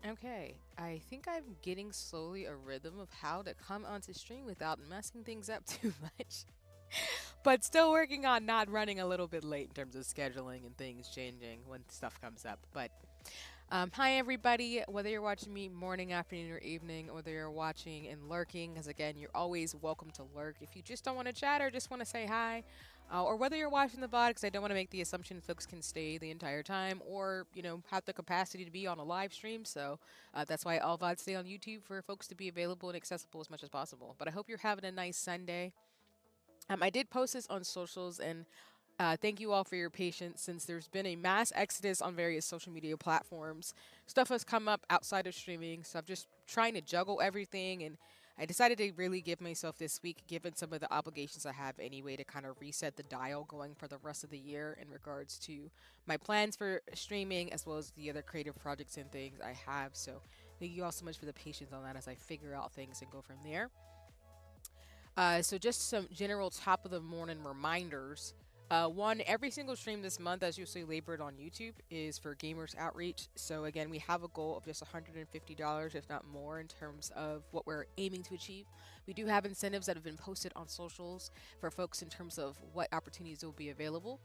Okay, I think I'm getting slowly a rhythm of how to come onto stream without messing things up too much. But still working on not running a little bit late in terms of scheduling and things changing when stuff comes up. But hi everybody, whether you're watching me morning, afternoon, or evening, whether you're watching and lurking, because again, you're always welcome to lurk. If you just don't want to chat or just want to say hi, or whether you're watching the VOD, because I don't want to make the assumption folks can stay the entire time, or have the capacity to be on a live stream. So that's why all VODs stay on YouTube for folks to be available and accessible as much as possible. But I hope you're having a nice Sunday. I did post this on socials, and thank you all for your patience since there's been a mass exodus on various social media platforms. Stuff has come up outside of streaming, so I'm just trying to juggle everything. And I decided to really give myself this week, given some of the obligations I have anyway, to kind of reset the dial going for the rest of the year in regards to my plans for streaming as well as the other creative projects and things I have. So thank you all so much for the patience on that as I figure out things and go from there. So just some general top of the morning reminders. One, every single stream this month, as you'll see labored on YouTube, is for Gamers Outreach. So again, we have a goal of just $150, if not more, in terms of what we're aiming to achieve. We do have incentives that have been posted on socials for folks in terms of what opportunities will be available.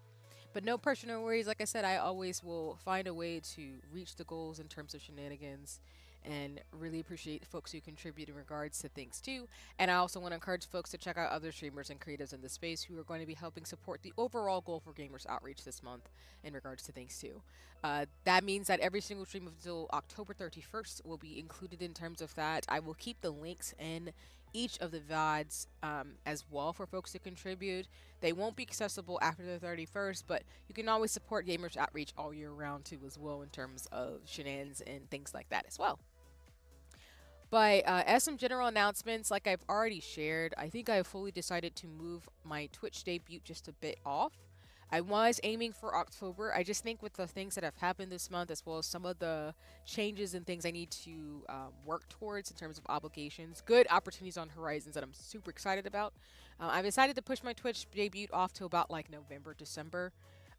But no pressure, no worries. Like I said, I always will find a way to reach the goals in terms of shenanigans, and really appreciate folks who contribute in regards to things too. And I also want to encourage folks to check out other streamers and creatives in the space who are going to be helping support the overall goal for Gamers Outreach this month in regards to things too. That means that every single stream until October 31st will be included in terms of that. I will keep the links in each of the VODs as well for folks to contribute. They won't be accessible after the 31st, but you can always support Gamers Outreach all year round too as well in terms of shenanigans and things like that as well. But as some general announcements, like I've already shared, I think I have fully decided to move my Twitch debut just a bit off. I was aiming for October. I just think with the things that have happened this month, as well as some of the changes and things I need to work towards in terms of obligations, good opportunities on horizons that I'm super excited about. I've decided to push my Twitch debut off to about like November, December.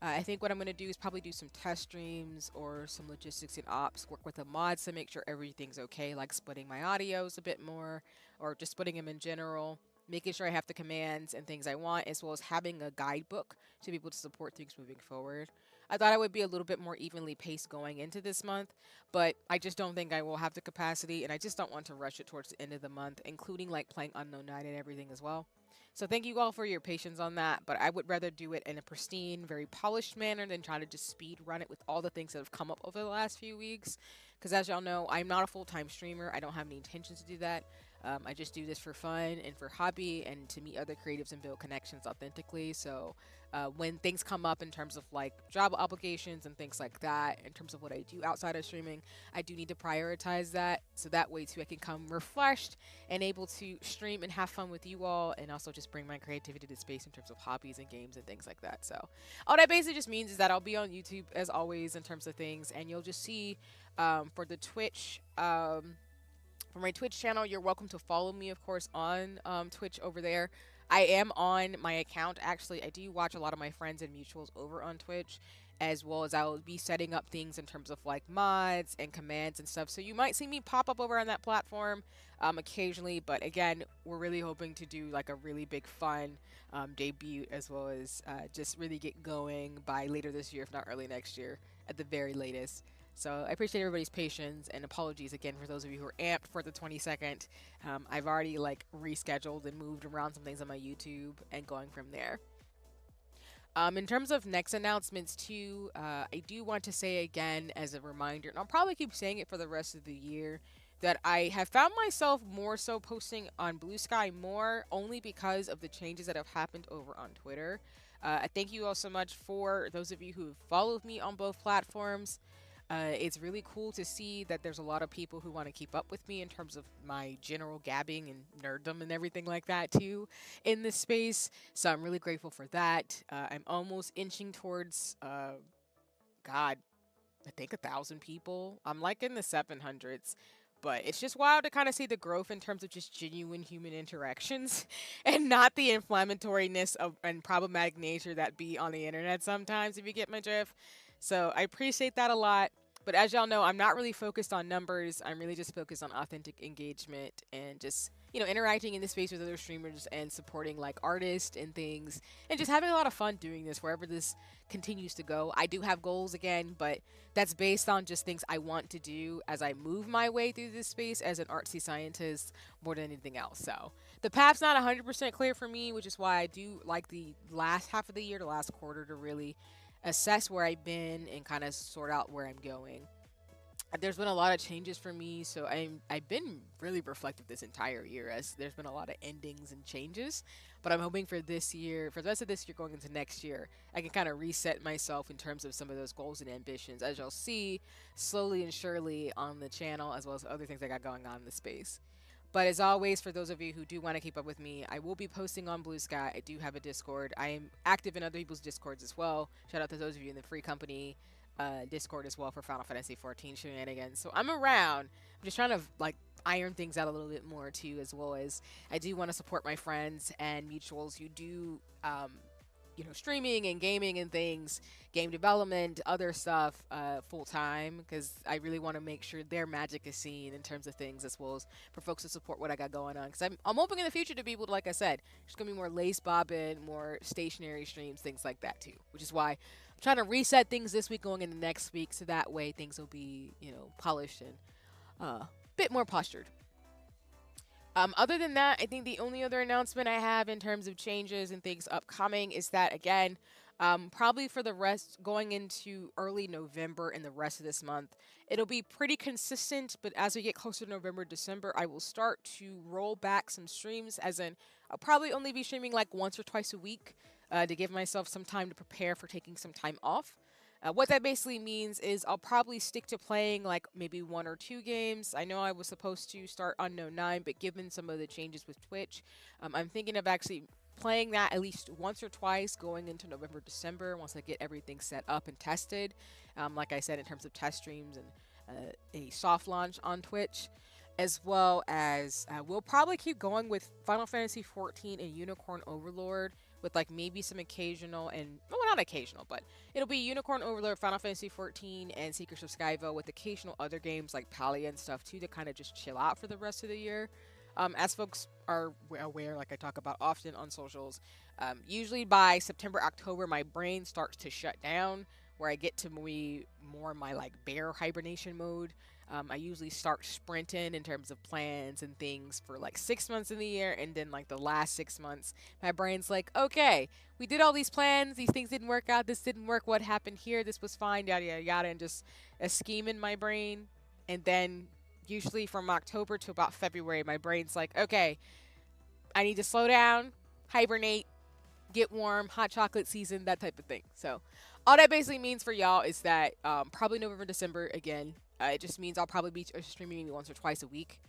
I think what I'm going to do is probably do some test streams or some logistics and ops, work with the mods to make sure everything's okay, like splitting my audios a bit more or just splitting them in general, making sure I have the commands and things I want, as well as having a guidebook to be able to support things moving forward. I thought I would be a little bit more evenly paced going into this month, but I just don't think I will have the capacity, and I just don't want to rush it towards the end of the month, including like playing Unknown Night and everything as well. So thank you all for your patience on that, but I would rather do it in a pristine, very polished manner than try to just speed run it with all the things that have come up over the last few weeks. Because as y'all know, I'm not a full-time streamer. I don't have any intentions to do that. I just do this for fun and for hobby and to meet other creatives and build connections authentically. So when things come up in terms of like job obligations and things like that, in terms of what I do outside of streaming, I do need to prioritize that. So that way too, I can come refreshed and able to stream and have fun with you all, and also just bring my creativity to space in terms of hobbies and games and things like that. So all that basically just means is that I'll be on YouTube as always in terms of things, and you'll just see for the Twitch. For my Twitch channel, you're welcome to follow me, of course, on Twitch over there. I am on my account. Actually, I do watch a lot of my friends and mutuals over on Twitch, as well as I will be setting up things in terms of like mods and commands and stuff. So you might see me pop up over on that platform occasionally. But again, we're really hoping to do like a really big fun debut, as well as just really get going by later this year, if not early next year at the very latest. So I appreciate everybody's patience, and apologies again for those of you who are amped for the 22nd. I've already like rescheduled and moved around some things on my YouTube and going from there. In terms of next announcements too, I do want to say again as a reminder, and I'll probably keep saying it for the rest of the year, that I have found myself more so posting on Blue Sky more only because of the changes that have happened over on Twitter. I thank you all so much for those of you who have followed me on both platforms. It's really cool to see that there's a lot of people who want to keep up with me in terms of my general gabbing and nerddom and everything like that too in this space. So I'm really grateful for that. I'm almost inching towards, God, I think 1,000 people. I'm like in the 700s. But it's just wild to kind of see the growth in terms of just genuine human interactions and not the inflammatoriness of and problematic nature that be on the internet sometimes, if you get my drift. So I appreciate that a lot. But as y'all know, I'm not really focused on numbers. I'm really just focused on authentic engagement and just, you know, interacting in the space with other streamers and supporting like artists and things and just having a lot of fun doing this wherever this continues to go. I do have goals again, but that's based on just things I want to do as I move my way through this space as an artsy scientist more than anything else. So the path's not 100% clear for me, which is why I do like the last half of the year, the last quarter, to really assess where I've been and kind of sort out where I'm going. There's been a lot of changes for me, so I've been really reflective this entire year as there's been a lot of endings and changes. But I'm hoping for this year, for the rest of this year going into next year, I can kind of reset myself in terms of some of those goals and ambitions, as you'll see slowly and surely on the channel, as well as other things I got going on in the space. But as always, for those of you who do want to keep up with me, I will be posting on Blue Sky. I do have a Discord. I am active in other people's Discords as well. Shout out to those of you in the free company Discord as well for Final Fantasy 14 shenanigans. So I'm around. I'm just trying to like iron things out a little bit more too, as well as I do want to support my friends and mutuals who do you know, streaming and gaming and things, game development, other stuff full time, because I really want to make sure their magic is seen in terms of things, as well as for folks to support what I got going on. Because I'm hoping in the future to be able to, like I said, there's going to be more lace bobbing, more stationary streams, things like that too, which is why I'm trying to reset things this week going into next week, so that way things will be, you know, polished and a bit more postured. Other than that, I think the only other announcement I have in terms of changes and things upcoming is that, again, probably for the rest going into early November and the rest of this month, it'll be pretty consistent. But as we get closer to November, December, I will start to roll back some streams, as in I'll probably only be streaming like once or twice a week to give myself some time to prepare for taking some time off. What that basically means is I'll probably stick to playing like maybe 1 or 2 games. I know I was supposed to start Unknown 9, but given some of the changes with Twitch, I'm thinking of actually playing that at least once or twice going into November, December, once I get everything set up and tested. Like I said, in terms of test streams and a soft launch on Twitch. As well as we'll probably keep going with Final Fantasy 14 and Unicorn Overlord, with like maybe some occasional and, well, not occasional, but it'll be Unicorn Overlord, Final Fantasy 14, and Secrets of Skyvo, with occasional other games like Palia and stuff too, to kind of just chill out for the rest of the year. As folks are aware, like I talk about often on socials, usually by September, October, my brain starts to shut down, where I get to more in my like bear hibernation mode. I usually start sprinting in terms of plans and things for like 6 months in the year, and then like the last 6 months, my brain's like, okay, we did all these plans, these things didn't work out, this didn't work, what happened here, this was fine, yada yada yada, and just a scheme in my brain. And then usually from October to about February, my brain's like, okay, I need to slow down, hibernate, get warm, hot chocolate season, that type of thing. So all that basically means for y'all is that probably November, December again. It just means I'll probably be streaming maybe once or twice a week.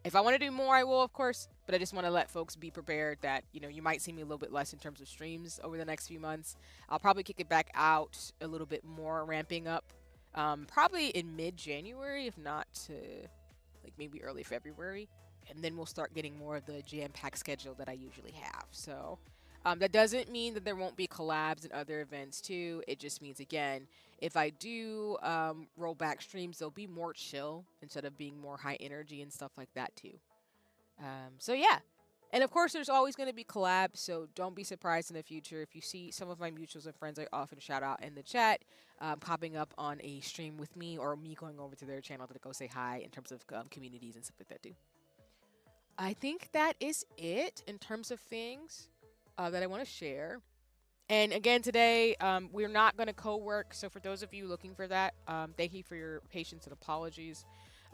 If I want to do more, I will, of course. But I just want to let folks be prepared that, you know, you might see me a little bit less in terms of streams over the next few months. I'll probably kick it back out a little bit more, ramping up probably in mid-January, if not to like maybe early February. And then we'll start getting more of the jam-packed schedule that I usually have. So that doesn't mean that there won't be collabs and other events too. It just means, again, if I do roll back streams, they'll be more chill instead of being more high energy and stuff like that too. So yeah. And of course, there's always going to be collabs, so don't be surprised in the future if you see some of my mutuals and friends I often shout out in the chat popping up on a stream with me, or me going over to their channel to go say hi in terms of communities and stuff like that too. I think that is it in terms of things that I want to share. And again, today, we're not going to co-work. So for those of you looking for that, thank you for your patience and apologies.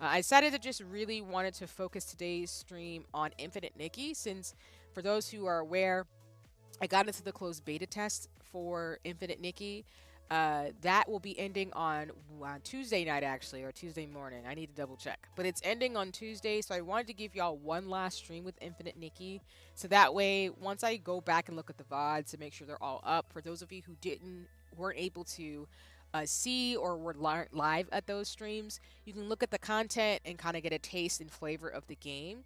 I decided to just really wanted to focus today's stream on Infinite Nikki, since for those who are aware, I got into the closed beta test for Infinite Nikki. That will be ending on Tuesday night, actually, or Tuesday morning. I need to double check. But it's ending on Tuesday, so I wanted to give y'all one last stream with Infinite Nikki. So that way, once I go back and look at the VODs to make sure they're all up, for those of you who weren't able to see or were live at those streams, you can look at the content and kind of get a taste and flavor of the game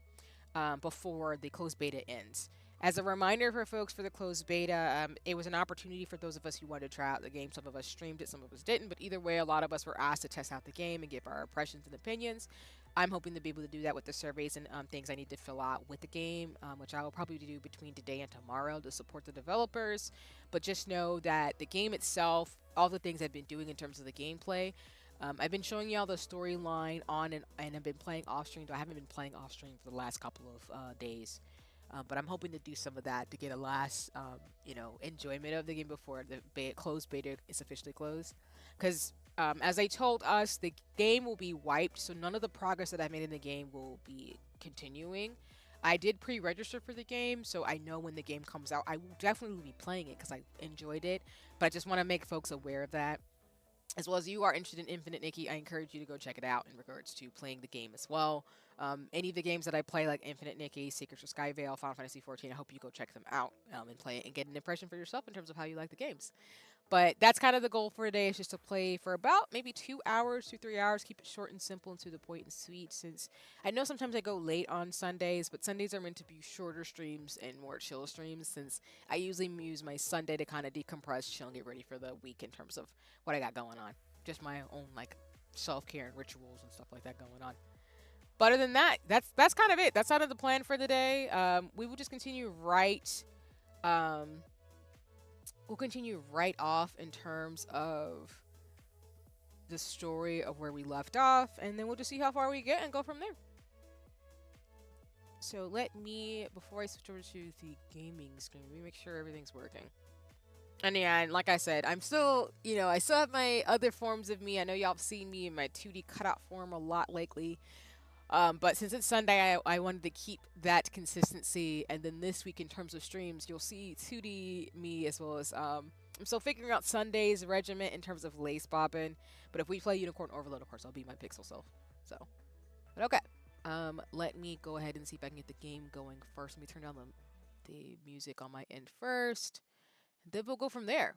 before the closed beta ends. As a reminder for folks for the closed beta, it was an opportunity for those of us who wanted to try out the game. Some of us streamed it, some of us didn't, but either way, a lot of us were asked to test out the game and give our impressions and opinions. I'm hoping to be able to do that with the surveys and things I need to fill out with the game, which I will probably do between today and tomorrow to support the developers. But just know that the game itself, all the things I've been doing in terms of the gameplay, I've been showing y'all the storyline on and I've been playing off stream. Though I haven't been playing off stream for the last couple of days. But I'm hoping to do some of that to get a last, enjoyment of the game before the closed beta is officially closed. Because as they told us, the game will be wiped, so none of the progress that I made in the game will be continuing. I did pre-register for the game, so I know when the game comes out, I will definitely be playing it because I enjoyed it. But I just want to make folks aware of that. As well as you are interested in Infinite Nikki, I encourage you to go check it out in regards to playing the game as well. Any of the games that I play, like Infinite Nikki, Secrets of Skyvale, Final Fantasy XIV, I hope you go check them out and play it and get an impression for yourself in terms of how you like the games. But that's kind of the goal for today, is just to play for about maybe 2 hours, 3 hours, keep it short and simple and to the point and sweet, since I know sometimes I go late on Sundays, but Sundays are meant to be shorter streams and more chill streams, since I usually use my Sunday to kind of decompress, chill, and get ready for the week in terms of what I got going on. Just my own, like, self-care and rituals and stuff like that going on. But other than that, that's kind of it. That's out of the plan for the day. We will just continue um, we'll continue right off in terms of the story of where we left off, and then we'll just see how far we get and go from there. So let me, before I switch over to the gaming screen, let me make sure everything's working. And yeah, and like I said, I'm still, I still have my other forms of me. I know y'all have seen me in my 2D cutout form a lot lately. But since it's Sunday, I wanted to keep that consistency. And then this week, in terms of streams, you'll see 2D me as well as I'm still figuring out Sunday's regiment in terms of lace bobbing. But if we play Unicorn Overload, of course, I'll be my pixel self. So, but okay. Let me go ahead and see if I can get the game going first. Let me turn down the music on my end first. And then we'll go from there.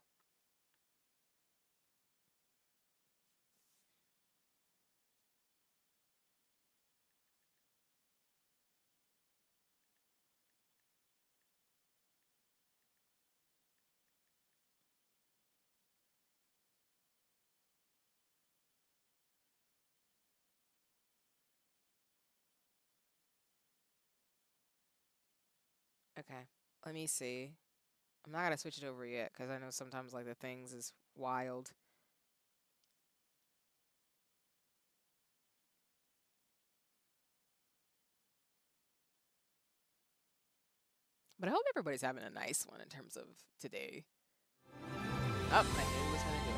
Okay. Let me see. I'm not gonna switch it over yet because I know sometimes like the things is wild. But I hope everybody's having a nice one in terms of today. Oh, I knew it was gonna do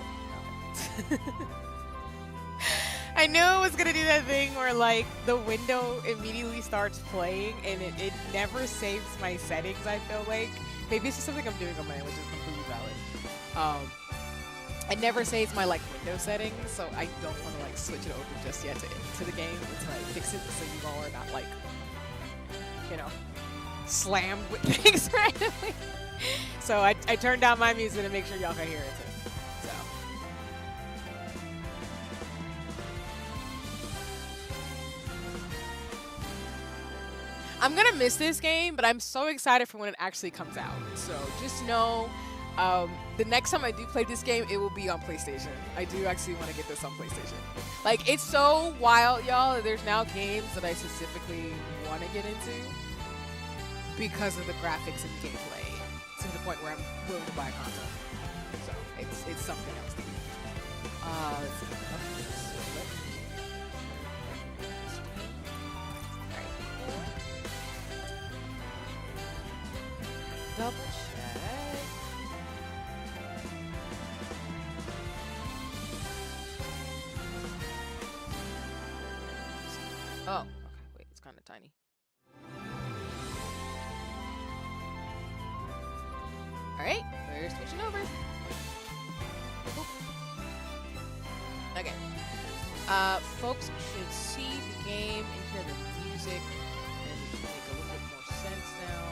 it. Okay. I knew it was gonna do that thing where like the window immediately starts playing and it never saves my settings, I feel like. Maybe it's just something I'm doing on my own, which is completely valid. It never saves my like window settings, so I don't want to like switch it over just yet to the game until I fix it, so you all are not like, slammed with things randomly. So I turned down my music to make sure y'all can hear it too. So. I'm gonna miss this game, but I'm so excited for when it actually comes out. So just know, the next time I do play this game, it will be on PlayStation. I do actually want to get this on PlayStation. Like, it's so wild, y'all. There's now games that I specifically want to get into because of the graphics and gameplay, to the point where I'm willing to buy a console. So it's something else. Let's see. Double check. Oh, okay. Wait, it's kind of tiny. All right, we're switching over. Oop. Okay. Folks should see the game and hear the music, and it should make a little bit more sense now.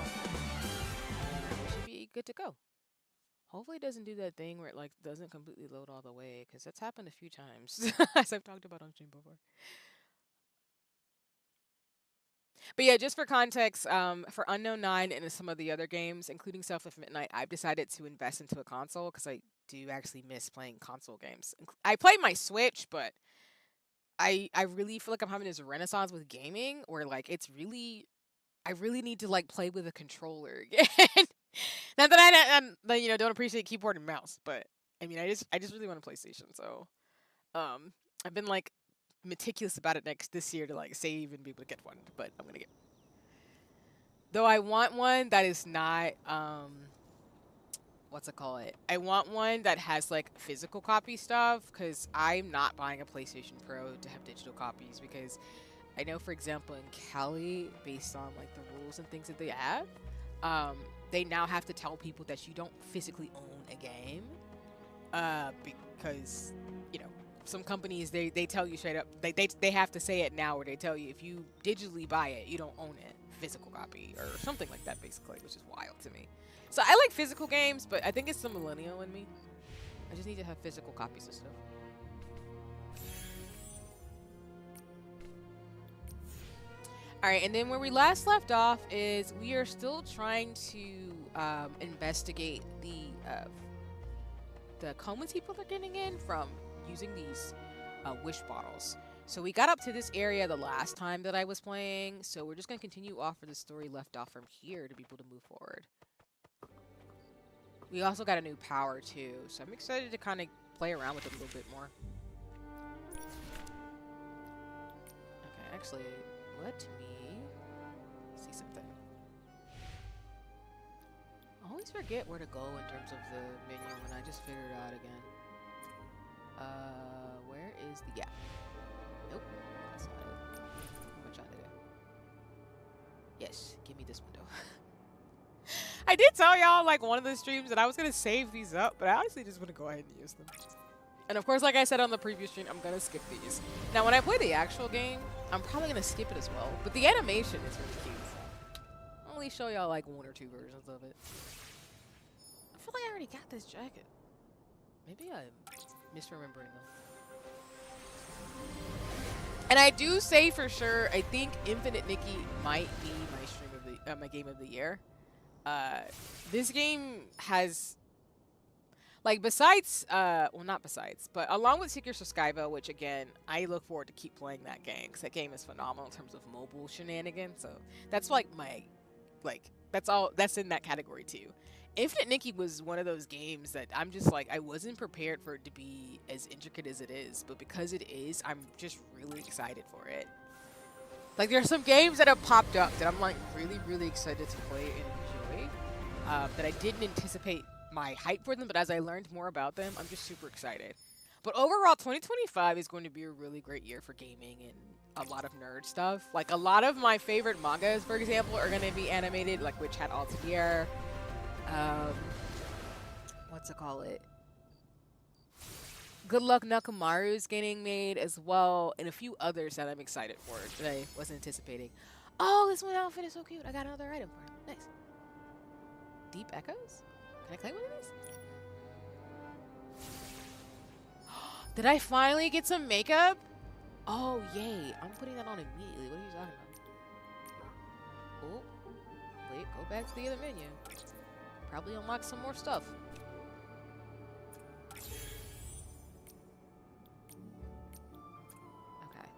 And we should be good to go. Hopefully it doesn't do that thing where it like doesn't completely load all the way, because that's happened a few times, as I've talked about on stream before. But yeah, just for context, for Unknown 9 and some of the other games, including Self of Midnight, I've decided to invest into a console because I do actually miss playing console games. I play my Switch, but I really feel like I'm having this renaissance with gaming where like I really need to like play with a controller again. Not that you know, don't appreciate keyboard and mouse, but I mean I just really want a PlayStation. So I've been like meticulous about it this year to like save and be able to get one, but I'm gonna get. Though I want one that is not what's it call it? I want one that has like physical copy stuff because I'm not buying a PlayStation Pro to have digital copies because I know, for example, in Cali, based on like the rules and things that they have, they now have to tell people that you don't physically own a game, because you know some companies they tell you straight up they have to say it now, where they tell you if you digitally buy it, you don't own it, physical copy or something like that, basically, which is wild to me. So I like physical games, but I think it's the millennial in me. I just need to have physical copies of stuff. All right, and then where we last left off is we are still trying to investigate the comas people are getting in from using these wish bottles. So we got up to this area the last time that I was playing, so we're just going to continue off where the story left off from here to be able to move forward. We also got a new power too, so I'm excited to kind of play around with it a little bit more. Okay, actually, let me see something. I always forget where to go in terms of the menu when I just figured it out again. Where is the... Yeah. Nope. That's not it. What am I trying to do? Yes, give me this window. I did tell y'all, like, one of the streams that I was going to save these up, but I honestly just want to go ahead and use them. And of course, like I said on the previous stream, I'm going to skip these. Now, when I play the actual game, I'm probably going to skip it as well. But the animation is really cute. I'll only show y'all, like, 1 or 2 versions of it. I feel like I already got this jacket. Maybe I'm misremembering them. And I do say for sure, I think Infinite Nikki might be my stream of the my game of the year. This game has, like, besides, well, not besides, but along with Secret Skyva, which again, I look forward to keep playing that game because that game is phenomenal in terms of mobile shenanigans. So that's like my, like, that's in that category too. Infinite Nikki was one of those games that I'm just like, I wasn't prepared for it to be as intricate as it is, but because it is, I'm just really excited for it. Like, there are some games that have popped up that I'm like really, really excited to play and enjoy, that I didn't anticipate my hype for them, but as I learned more about them, I'm just super excited. But overall, 2025 is going to be a really great year for gaming and a lot of nerd stuff. Like, a lot of my favorite mangas, for example, are going to be animated, like Witch Hat Altair. What's it call it? Good Luck Nakamaru is getting made as well, and a few others that I'm excited for that I wasn't anticipating. Oh, this one outfit is so cute. I got another item for him. Nice. Deep Echoes? Can I claim one of these? Did I finally get some makeup? Oh, yay. I'm putting that on immediately. What are you talking about? Oh, wait, go back to the other menu. Probably unlock some more stuff. Okay.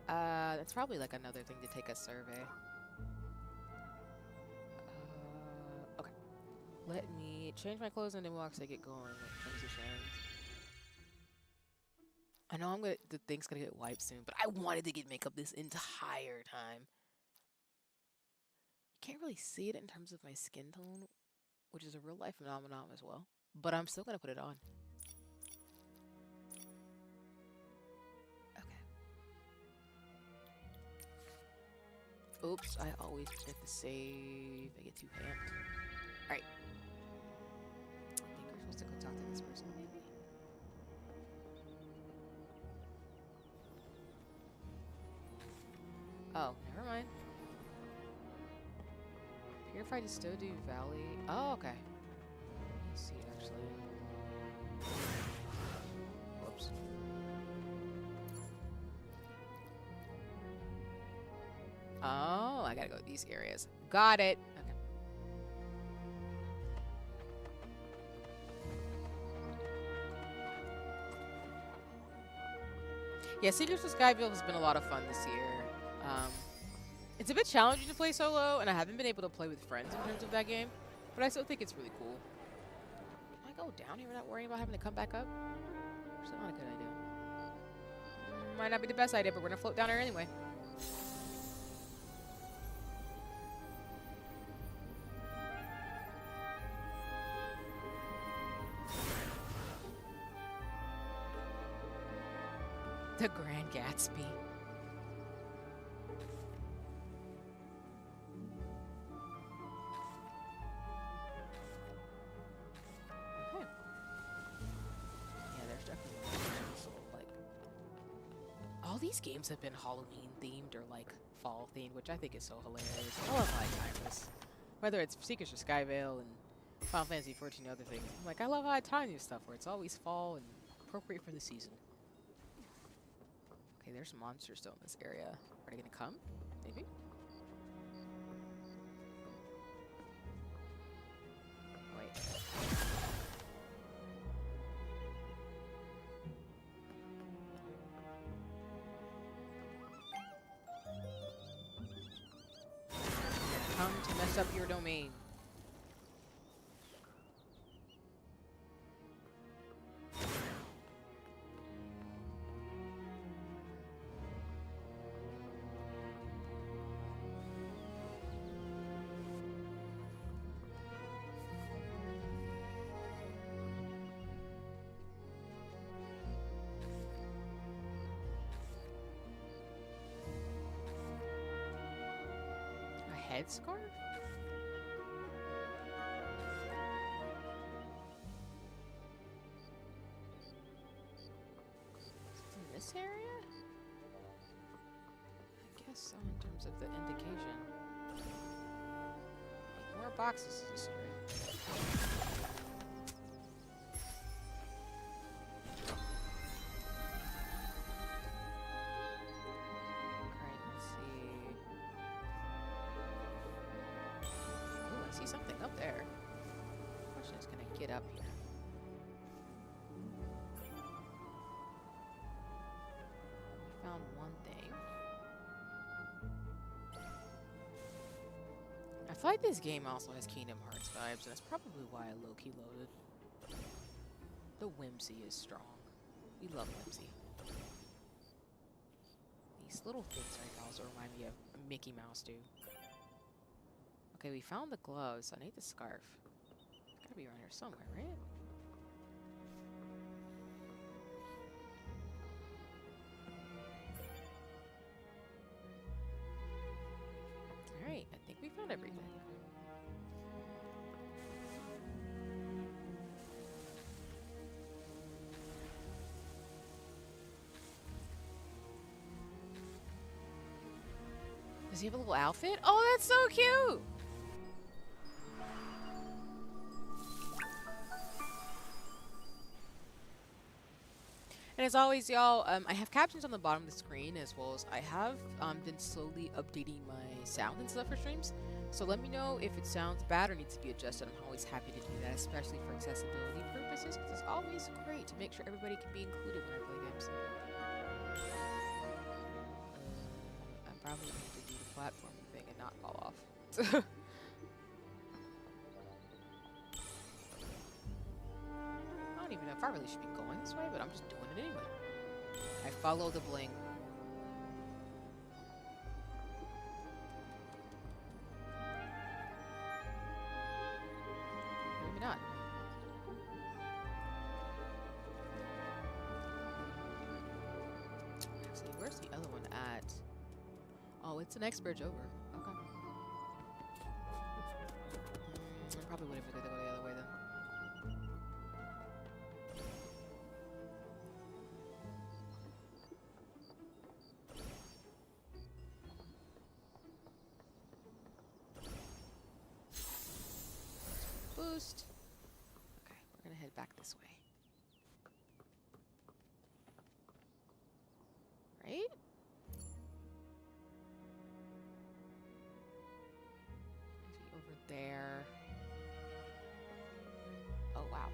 That's probably like another thing to take a survey. Okay. Let me change my clothes and then we'll actually get going with transitions. I know the thing's gonna get wiped soon, but I wanted to get makeup this entire time. You can't really see it in terms of my skin tone, which is a real life phenomenon as well. But I'm still gonna put it on. Okay. Oops, I always forget to save. I get too amped. Alright. I think we're supposed to go talk to this person, maybe? Oh, never mind. Purified Stodu Valley. Oh, okay. Let me see, actually. Whoops. I gotta go to these areas. Got it. Okay. Yeah, Secrets of Skyville has been a lot of fun this year. It's a bit challenging to play solo, and I haven't been able to play with friends in terms of that game, but I still think it's really cool. Can I go down here without worrying about having to come back up? It's not a good idea. Might not be the best idea, but we're gonna float down here anyway. The Grand Gatsby. Okay. Yeah, there's definitely like all these games have been Halloween themed or like fall themed, which I think is so hilarious. I love how I time this. Whether it's Secrets of Skyvale and Final Fantasy 14 and other things. I'm like, I love how I time this stuff where it's always fall and appropriate for the season. Okay, there's monsters still in this area. Are they gonna come? Maybe? Wait. Come to mess up your domain. Headscarf? In this area? I guess so, in terms of the indication. More boxes to destroy. Something up there. Question is, can I get up here? We found one thing. I feel like this game also has Kingdom Hearts vibes, and that's probably why I low-key loaded. The whimsy is strong. We love whimsy. These little things right now also remind me of Mickey Mouse, dude. Okay, we found the gloves. I need the scarf. It's gotta be around here somewhere, right? Alright, I think we found everything. Does he have a little outfit? Oh, that's so cute! And as always, y'all, I have captions on the bottom of the screen, as well as I have been slowly updating my sound and stuff for streams. So let me know if it sounds bad or needs to be adjusted. I'm always happy to do that, especially for accessibility purposes, because it's always great to make sure everybody can be included when I play games. I probably need to do the platforming thing and not fall off. I don't even know if I really should be going this way, but I'm just doing it anyway. I follow the bling. Maybe not. Actually, where's the other one at? Oh, it's the next bridge over. Okay. I probably would have figured to go the other way then. Boost. Okay, we're gonna head back this way. Right? there. Oh, wow.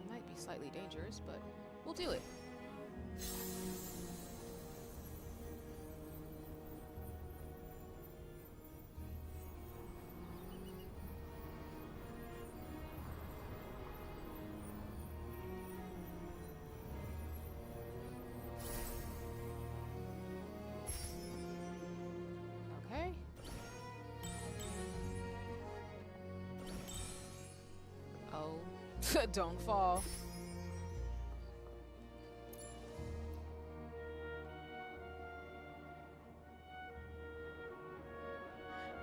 Might be slightly dangerous, but we'll do it. Okay. Oh, don't fall.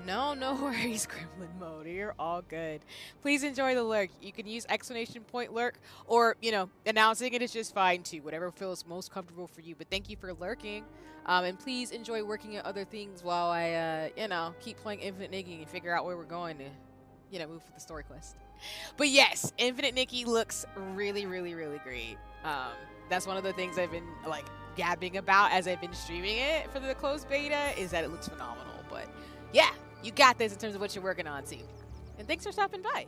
No, no worries, Gremlin mode. You're all good. Please enjoy the lurk. You can use exclamation point lurk, or, you know, announcing it is just fine too. Whatever feels most comfortable for you. But thank you for lurking. And please enjoy working at other things while I, you know, keep playing Infinite Nikki and figure out where we're going to, you know, move for the story quest. But yes, Infinite Nikki looks really, really, really great. That's one of the things I've been, like, gabbing about as I've been streaming it for the closed beta, is that it looks phenomenal. But yeah. You got this in terms of what you're working on, team. And thanks for stopping by.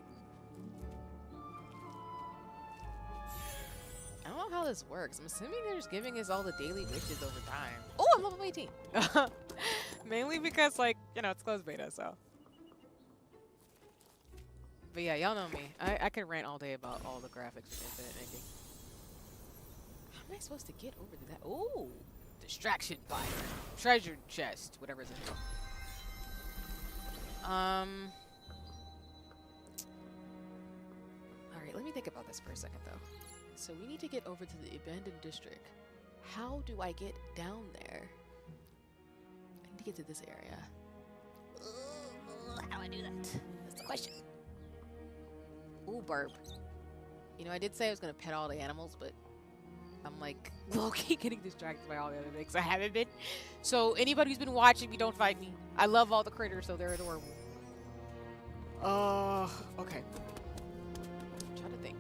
I don't know how this works. I'm assuming they're just giving us all the daily wishes over time. Oh, I'm level 18. Mainly because, like, you know, it's closed beta, so. But yeah, y'all know me. I can rant all day about all the graphics with Infinite Nikki. How am I supposed to get over to that? Oh, distraction fire. Treasure chest, whatever it's called. Alright, let me think about this for a second, though. So we need to get over to the abandoned district. How do I get down there? I need to get to this area. How do I do that? That's the question. Ooh, burp. You know, I did say I was going to pet all the animals, but I'm like low-key getting distracted by all the other things I haven't been. So anybody who's been watching me, don't fight me. I love all the critters, so they're adorable. Okay. I'm trying to think.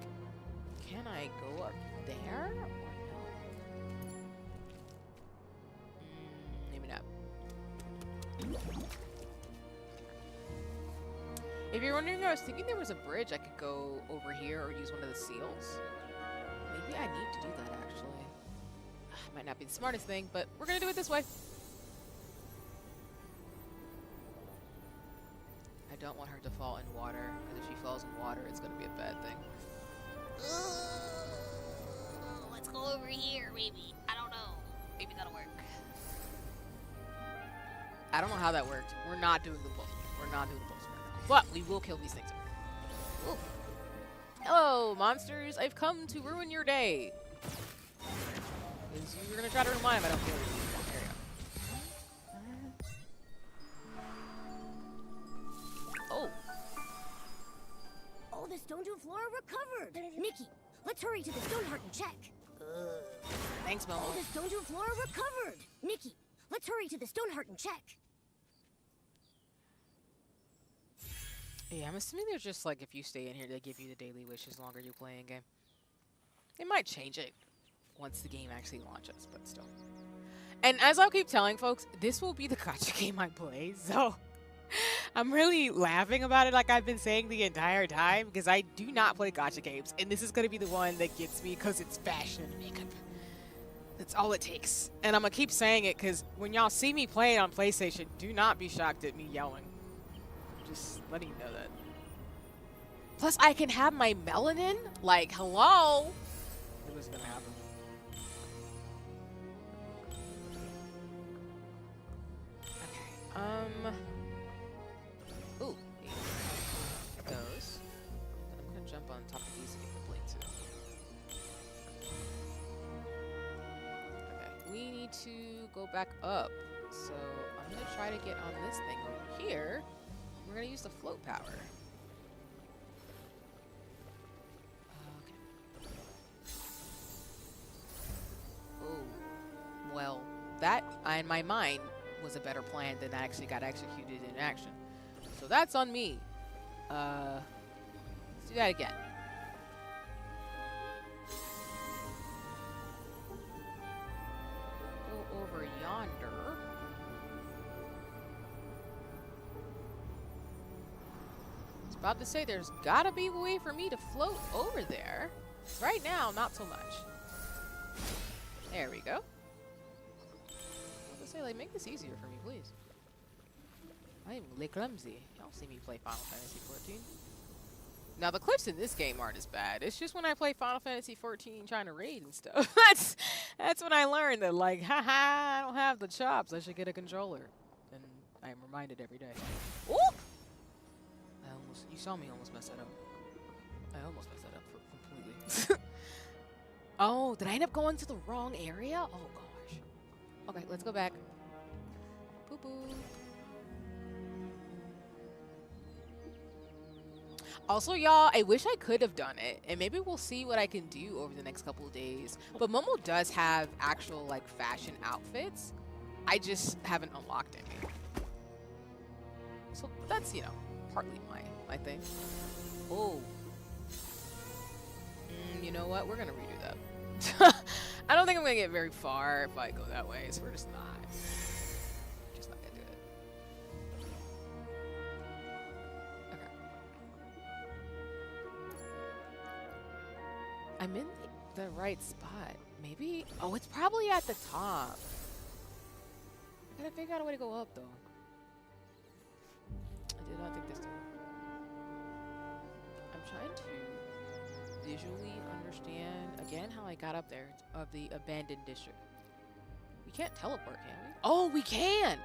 Can I go up there or no? Maybe not. If you're wondering, I was thinking there was a bridge I could go over here or use one of the seals. Maybe I need to do that, actually. Might not be the smartest thing, but we're gonna do it this way. I don't want her to fall in water, because if she falls in water, it's gonna be a bad thing. Let's go over here, maybe. I don't know. Maybe that'll work. I don't know how that worked. We're not doing the pulse. We're not doing the pulse right now. But we will kill these things. Ooh. Hello, monsters. I've come to ruin your day. Because you're going to try to ruin mine if I don't kill you. There you go. Oh. All the stone to flora recovered. Nikki, let's hurry to the stone heart and check. Thanks, Momo. All the stone to flora recovered. Nikki, let's hurry to the stone heart and check. Yeah, I'm assuming there's just like, if you stay in here, they give you the daily wishes longer you play in game. They might change it once the game actually launches, but still. And as I'll keep telling folks, this will be the gacha game I play, so I'm really laughing about it like I've been saying the entire time, because I do not play gacha games, and this is going to be the one that gets me because it's fashion and makeup. That's all it takes. And I'm going to keep saying it because when y'all see me play it on PlayStation, do not be shocked at me yelling. Just letting you know that. Plus, I can have my melanin? Like, hello? It was gonna happen. Okay, ooh, it goes. I'm gonna jump on top of these and get the blade too. Okay, we need to go back up. So, I'm gonna try to get on this thing over here. We're gonna use the float power. Okay. Oh, well, that in my mind was a better plan than actually got executed in action. So that's on me. Let's do that again. Go over yonder. About to say there's gotta be a way for me to float over there. Right now, not so much. There we go. I was gonna say, like, make this easier for me, please. I am le clumsy. Y'all see me play Final Fantasy 14. Now the clips in this game aren't as bad. It's just when I play Final Fantasy 14 trying to raid and stuff. that's when I learned that, like, haha, I don't have the chops. I should get a controller. And I am reminded every day. Oop! You saw me almost mess that up. I almost messed that up completely. Oh, did I end up going to the wrong area? Oh gosh. Okay, let's go back. Boo boo. Also, y'all, I wish I could have done it, and maybe we'll see what I can do over the next couple of days. But Momo does have actual, like, fashion outfits. I just haven't unlocked any. So that's, you know, partly my thing. Oh. You know what? We're gonna redo that. I don't think I'm gonna get very far if I go that way, so we're just not gonna do it. Okay. I'm in the right spot. Maybe. Oh, it's probably at the top. I gotta figure out a way to go up, though. I did not think this through. I'm trying to visually understand again how I got up there of the abandoned district. We can't teleport, can we? Oh, we can!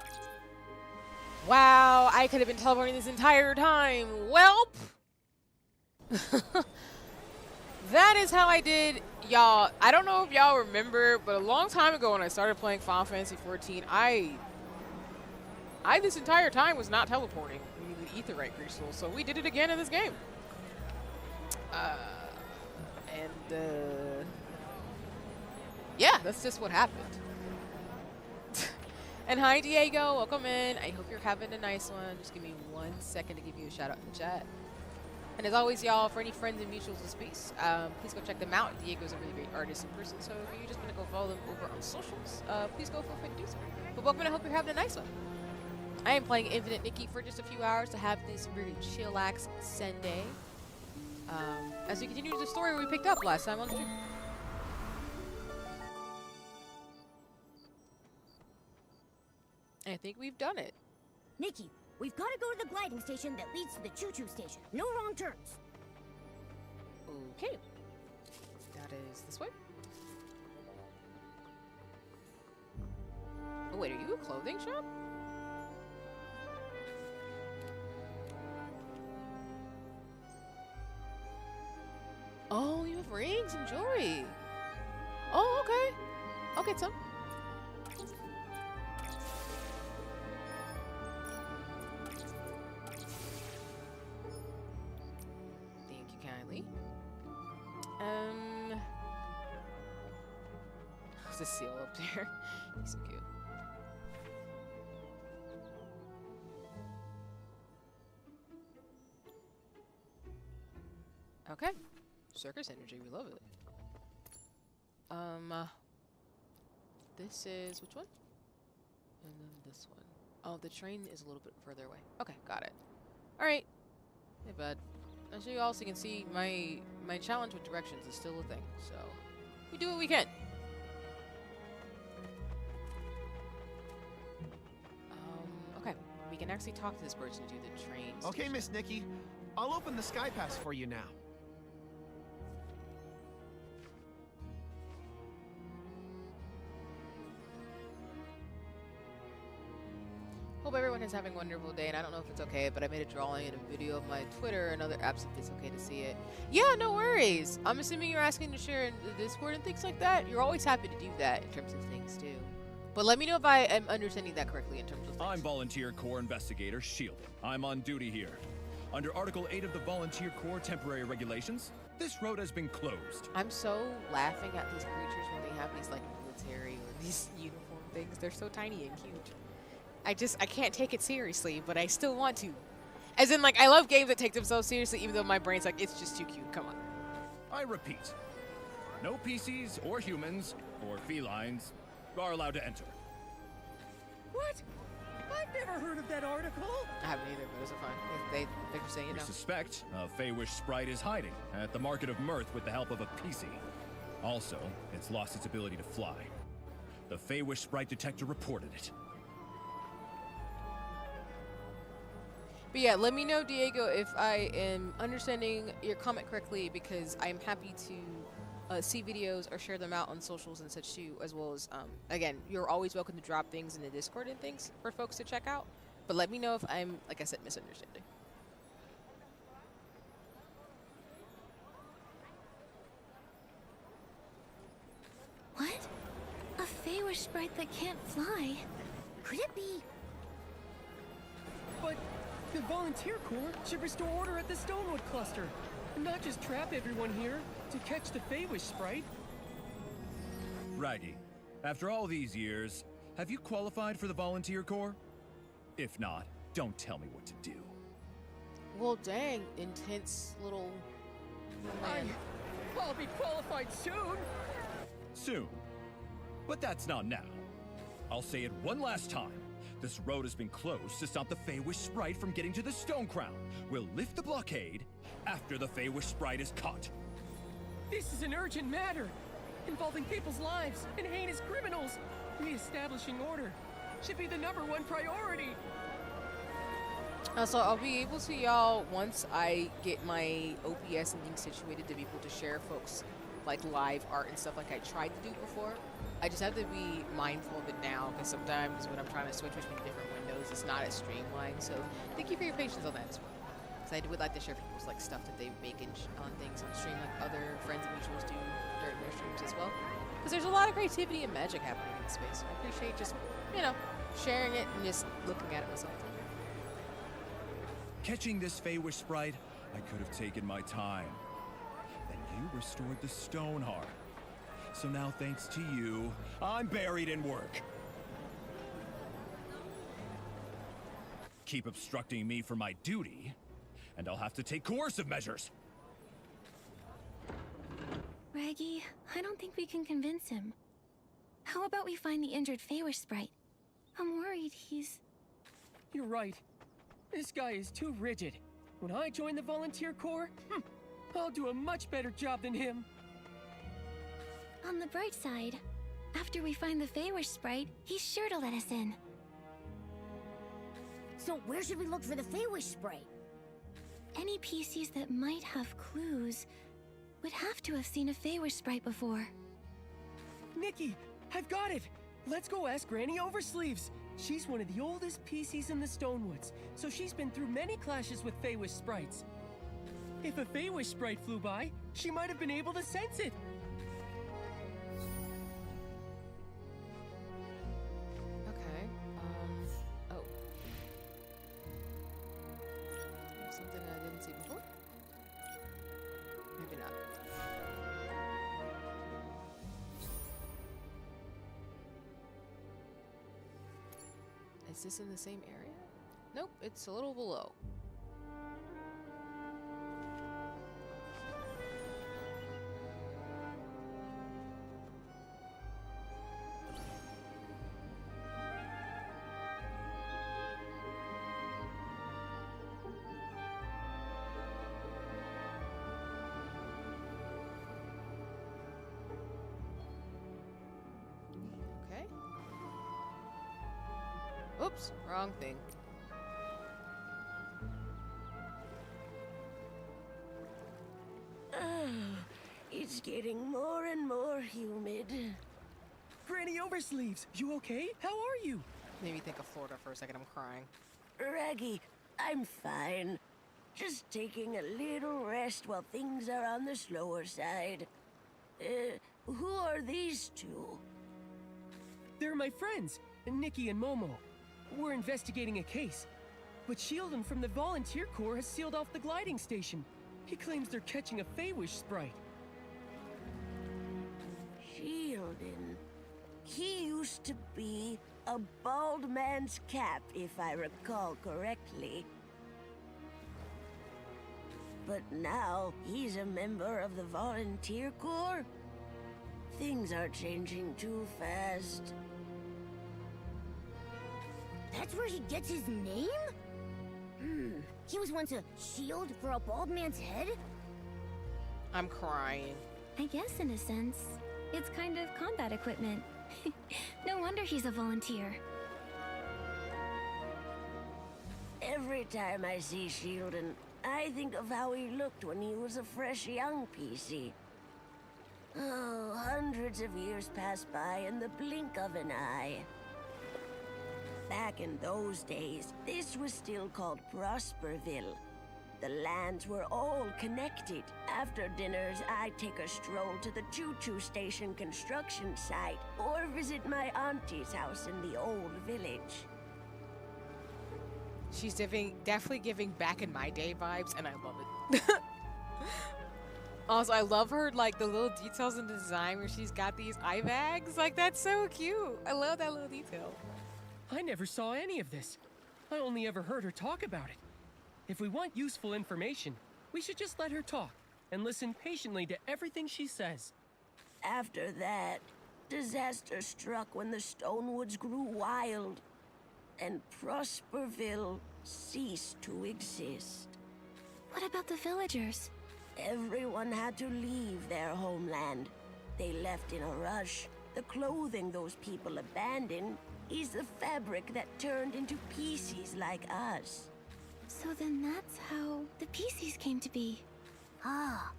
Wow, I could have been teleporting this entire time. Welp! That is how I did, y'all. I don't know if y'all remember, but a long time ago when I started playing Final Fantasy 14, I this entire time was not teleporting. We needed Aetherite crystals, so we did it again in this game. Yeah, that's just what happened. And hi, Diego. Welcome in. I hope you're having a nice one. Just give me 1 second to give you a shout out in the chat. And as always, y'all, for any friends and mutuals in space, please go check them out. Diego's a really great artist in person, so if you just want to go follow them over on socials, please go feel free to do so. But welcome, and I hope you're having a nice one. I am playing Infinite Nikki for just a few hours to have this very chillax Sunday. As we continue the story we picked up last time on the stream. I think we've done it. Nikki, we've got to go to the gliding station that leads to the choo-choo station. No wrong turns. Okay. That is this way. Oh, wait, are you a clothing shop? Oh, you have rings and jewelry. Oh, okay. I'll get some. Thank you kindly. There's a seal up there. He's so cute. Okay. Circus energy, we love it. This is which one? And then this one. Oh, the train is a little bit further away. Okay, got it. All right. Hey, bud. I'll show you all so you can see my challenge with directions is still a thing. So we do what we can. Okay. We can actually talk to this person to do the train. Okay, Miss Nikki. I'll open the sky pass for you now. Hope everyone is having a wonderful day, and I don't know if it's okay, but I made a drawing and a video of my Twitter and other apps if it's okay to see it. Yeah, no worries. I'm assuming you're asking to share in the Discord and things like that. You're always happy to do that in terms of things, too. But let me know if I am understanding that correctly in terms of things. I'm Volunteer Corps Investigator Shielding. I'm on duty here. Under Article 8 of the Volunteer Corps Temporary Regulations, this road has been closed. I'm so laughing at these creatures when they have these, like, military or these uniform things. They're so tiny and cute. I can't take it seriously, but I still want to. As in, like, I love games that take themselves seriously, even though my brain's like, it's just too cute. Come on. I repeat, no PCs or humans or felines are allowed to enter. What? What? Never heard of that article? I haven't either, but it's fine. They're just saying it We now. suspect a Feywish sprite is hiding at the Market of Mirth with the help of a PC. Also, it's lost its ability to fly. The Feywish sprite detector reported it. But yeah, let me know, Diego, if I am understanding your comment correctly, because I'm happy to see videos or share them out on socials and such too, as well as, again, you're always welcome to drop things in the Discord and things for folks to check out. But let me know if I'm, like I said, misunderstanding. What? A Feywish sprite that can't fly? Could it be? But the Volunteer Corps should restore order at the Stonewood Cluster, and not just trap everyone here to catch the Feywish sprite. Raggy, after all these years, have you qualified for the Volunteer Corps? If not, don't tell me what to do. Well, dang, intense little man. I'll be qualified soon. Soon. But that's not now. I'll say it one last time. This road has been closed to stop the Feywish sprite from getting to the Stone Crown. We'll lift the blockade after the Feywish sprite is caught. This is an urgent matter, involving people's lives and heinous criminals. Re-establishing order should be the #1 priority. So I'll be able to, y'all, once I get my OPS and things situated, to be able to share folks like live art and stuff like I tried to do before. I just have to be mindful of it now, because sometimes when I'm trying to switch between different windows, it's not as streamlined. So thank you for your patience on that as well. Because I would like to share people's like stuff that they make on things on stream, like other friends and mutuals do during their streams as well. Because there's a lot of creativity and magic happening in the space. I appreciate just, you know, sharing it and just looking at it myself. Catching this Feywish sprite, I could have taken my time. Then you restored the Stone Heart. So now, thanks to you, I'm buried in work. Keep obstructing me from my duty, and I'll have to take coercive measures. Raggy, I don't think we can convince him. How about we find the injured Feywish sprite? I'm worried he's... You're right. This guy is too rigid. When I join the Volunteer Corps, I'll do a much better job than him. On the bright side, after we find the Feywish sprite, he's sure to let us in. So where should we look for the Feywish sprite? Any PCs that might have clues would have to have seen a Feywish sprite before. Nikki, I've got it! Let's go ask Granny Oversleeves. She's one of the oldest PCs in the Stonewoods, so she's been through many clashes with Feywish sprites. If a Feywish sprite flew by, she might have been able to sense it. Okay. Oh. Something I didn't see before? Maybe not. Is this in the same area? Nope, it's a little below. Okay. Oops, wrong thing. It's getting more and more humid. Granny Oversleeves, you okay? How are you? Made me think of Florida for a second. I'm crying. Raggy, I'm fine. Just taking a little rest while things are on the slower side. Who are these two? They're my friends, Nikki and Momo. We're investigating a case, but Sheldon from the Volunteer Corps has sealed off the gliding station. He claims they're catching a Feywish sprite. Sheldon. He used to be a bald man's cap, if I recall correctly. But now he's a member of the Volunteer Corps? Things are changing too fast. That's where he gets his name? He was once a shield for a bald man's head? I'm crying. I guess in a sense, it's kind of combat equipment. No wonder he's a volunteer. Every time I see Shieldon, I think of how he looked when he was a fresh young PC. Oh, hundreds of years pass by in the blink of an eye. Back in those days, this was still called Prosperville. The lands were all connected. After dinners, I'd take a stroll to the choo-choo station construction site or visit my auntie's house in the old village. She's definitely giving back in my day vibes, and I love it. Also, I love her, like, the little details in the design where she's got these eye bags. Like, that's so cute. I love that little detail. I never saw any of this. I only ever heard her talk about it. If we want useful information, we should just let her talk and listen patiently to everything she says. After that, disaster struck when the Stonewoods grew wild, and Prosperville ceased to exist. What about the villagers? Everyone had to leave their homeland. They left in a rush. The clothing those people abandoned is the fabric that turned into PCs like us. So then that's how the PCs came to be. Ah,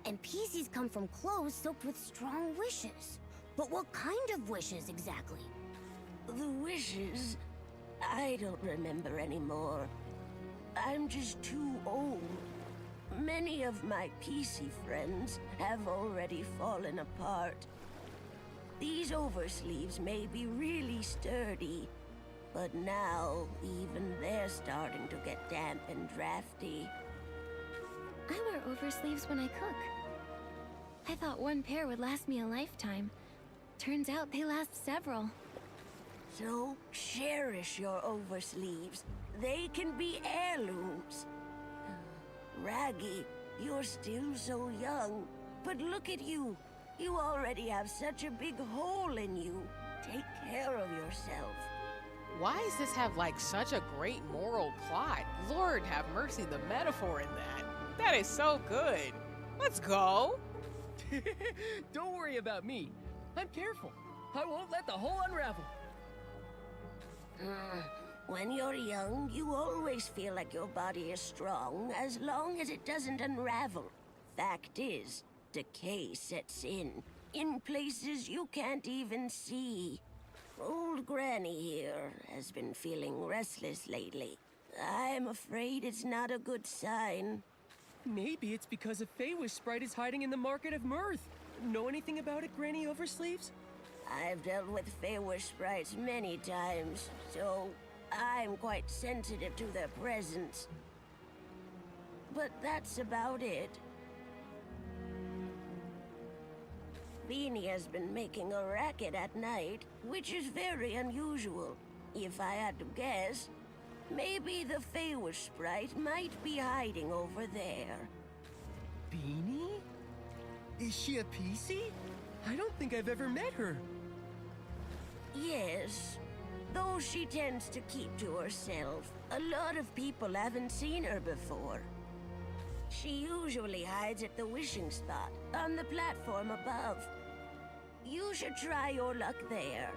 and PCs come from clothes soaked with strong wishes. But what kind of wishes exactly? The wishes? I don't remember anymore. I'm just too old. Many of my PC friends have already fallen apart. These oversleeves may be really sturdy, but now even they're starting to get damp and drafty. I wear oversleeves when I cook. I thought one pair would last me a lifetime. Turns out they last several. So cherish your oversleeves. They can be heirlooms. Raggy, you're still so young, but look at you. You already have such a big hole in you. Take care of yourself. Why does this have, like, such a great moral plot? Lord have mercy, the metaphor in that. That is so good. Let's go. Don't worry about me. I'm careful. I won't let the hole unravel. When you're young, you always feel like your body is strong as long as it doesn't unravel. Fact is, decay sets in places you can't even see. Old Granny here has been feeling restless lately. I'm afraid it's not a good sign. Maybe it's because a Feywish sprite is hiding in the Market of Mirth. Know anything about it, Granny Oversleeves? I've dealt with Feywish sprites many times, so I'm quite sensitive to their presence. But that's about it. Beanie has been making a racket at night, which is very unusual. If I had to guess, maybe the Feywish sprite might be hiding over there. Beanie? Is she a PC? I don't think I've ever met her. Yes, though she tends to keep to herself. A lot of people haven't seen her before. She usually hides at the wishing spot, on the platform above. You should try your luck there.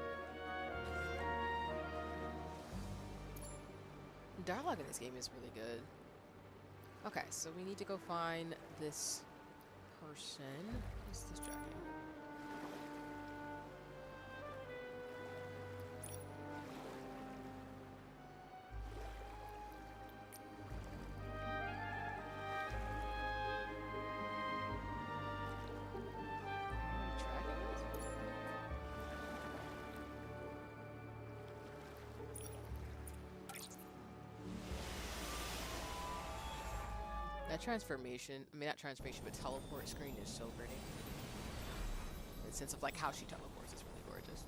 Dialogue in this game is really good. Okay, so we need to go find this person. Who's this dragon? That transformation, I mean not transformation, but teleport screen is so pretty. In the sense of like how she teleports is really gorgeous.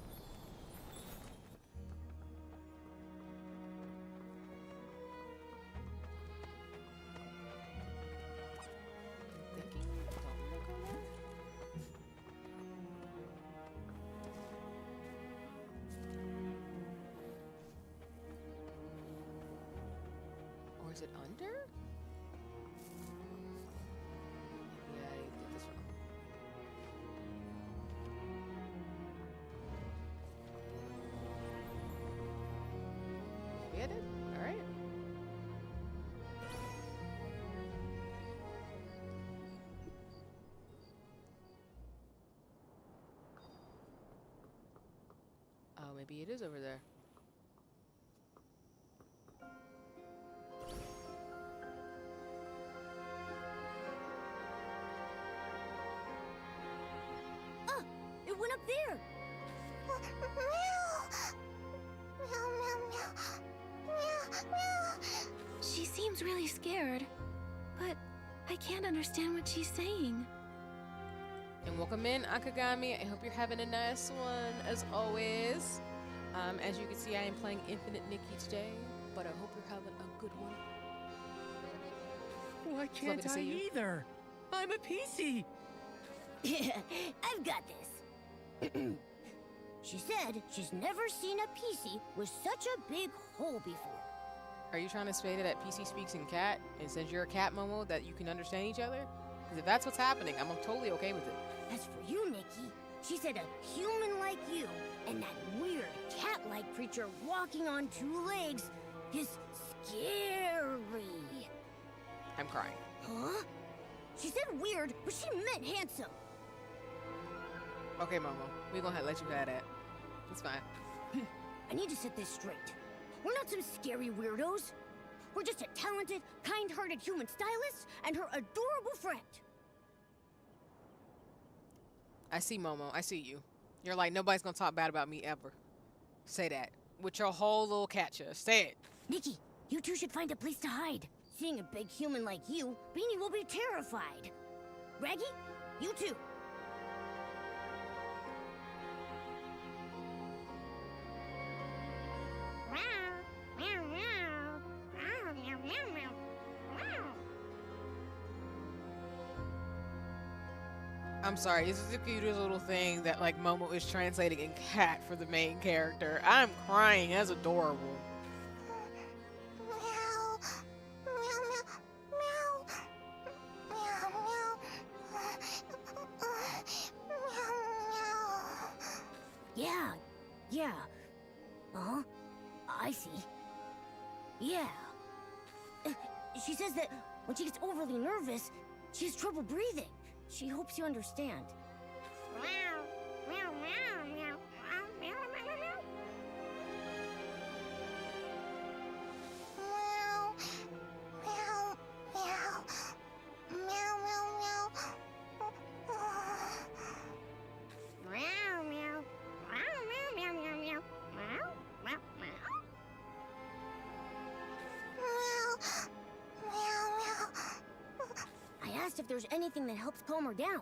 Thinking, don't wanna go left? Is it under? Yeah, I did this wrong. Maybe I did? Alright. Oh, maybe it is over there. It went up there. She seems really scared, but I can't understand what she's saying. And welcome in, Akagami. I hope you're having a nice one, as always. As you can see, I am playing Infinite Nikki today, but I hope you're having a good one. Why can't I either? I'm a PC. I've got this. She said she's never seen a PC with such a big hole before. Are you trying to say that PC speaks in cat, and since you're a cat, Momo, that you can understand each other? Because if that's what's happening, I'm totally okay with it. As for you, Nikki, she said a human like you and that weird cat-like creature walking on two legs is scary. I'm crying. Huh? She said weird, but she meant handsome. Okay, Momo, we're gonna let you have that. It's fine. I need to set this straight. We're not some scary weirdos. We're just a talented, kind-hearted human stylist and her adorable friend. I see, Momo. I see you. You're like, nobody's gonna talk bad about me ever. Say that. With your whole little cat chest. Say it. Nikki, you two should find a place to hide. Seeing a big human like you, Beanie will be terrified. Raggy, you too. I'm sorry, this is the cutest little thing that like Momo is translating in cat for the main character. I'm crying. That's adorable. Yeah. Uh-huh. I see. Yeah. She says that when she gets overly nervous, she has trouble breathing. She hopes you understand. If there's anything that helps calm her down.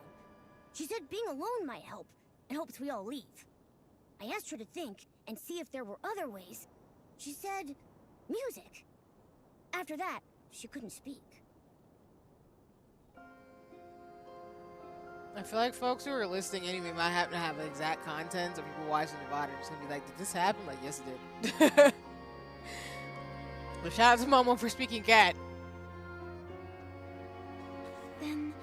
She said being alone might help, and hopes we all leave. I asked her to think and see if there were other ways. She said music. After that, she couldn't speak. I feel like folks who are listening anyway might happen to have exact content, so people watching the VOD are just gonna be like, did this happen? Like, yes it did. But shout out to Momo for speaking cat. Then,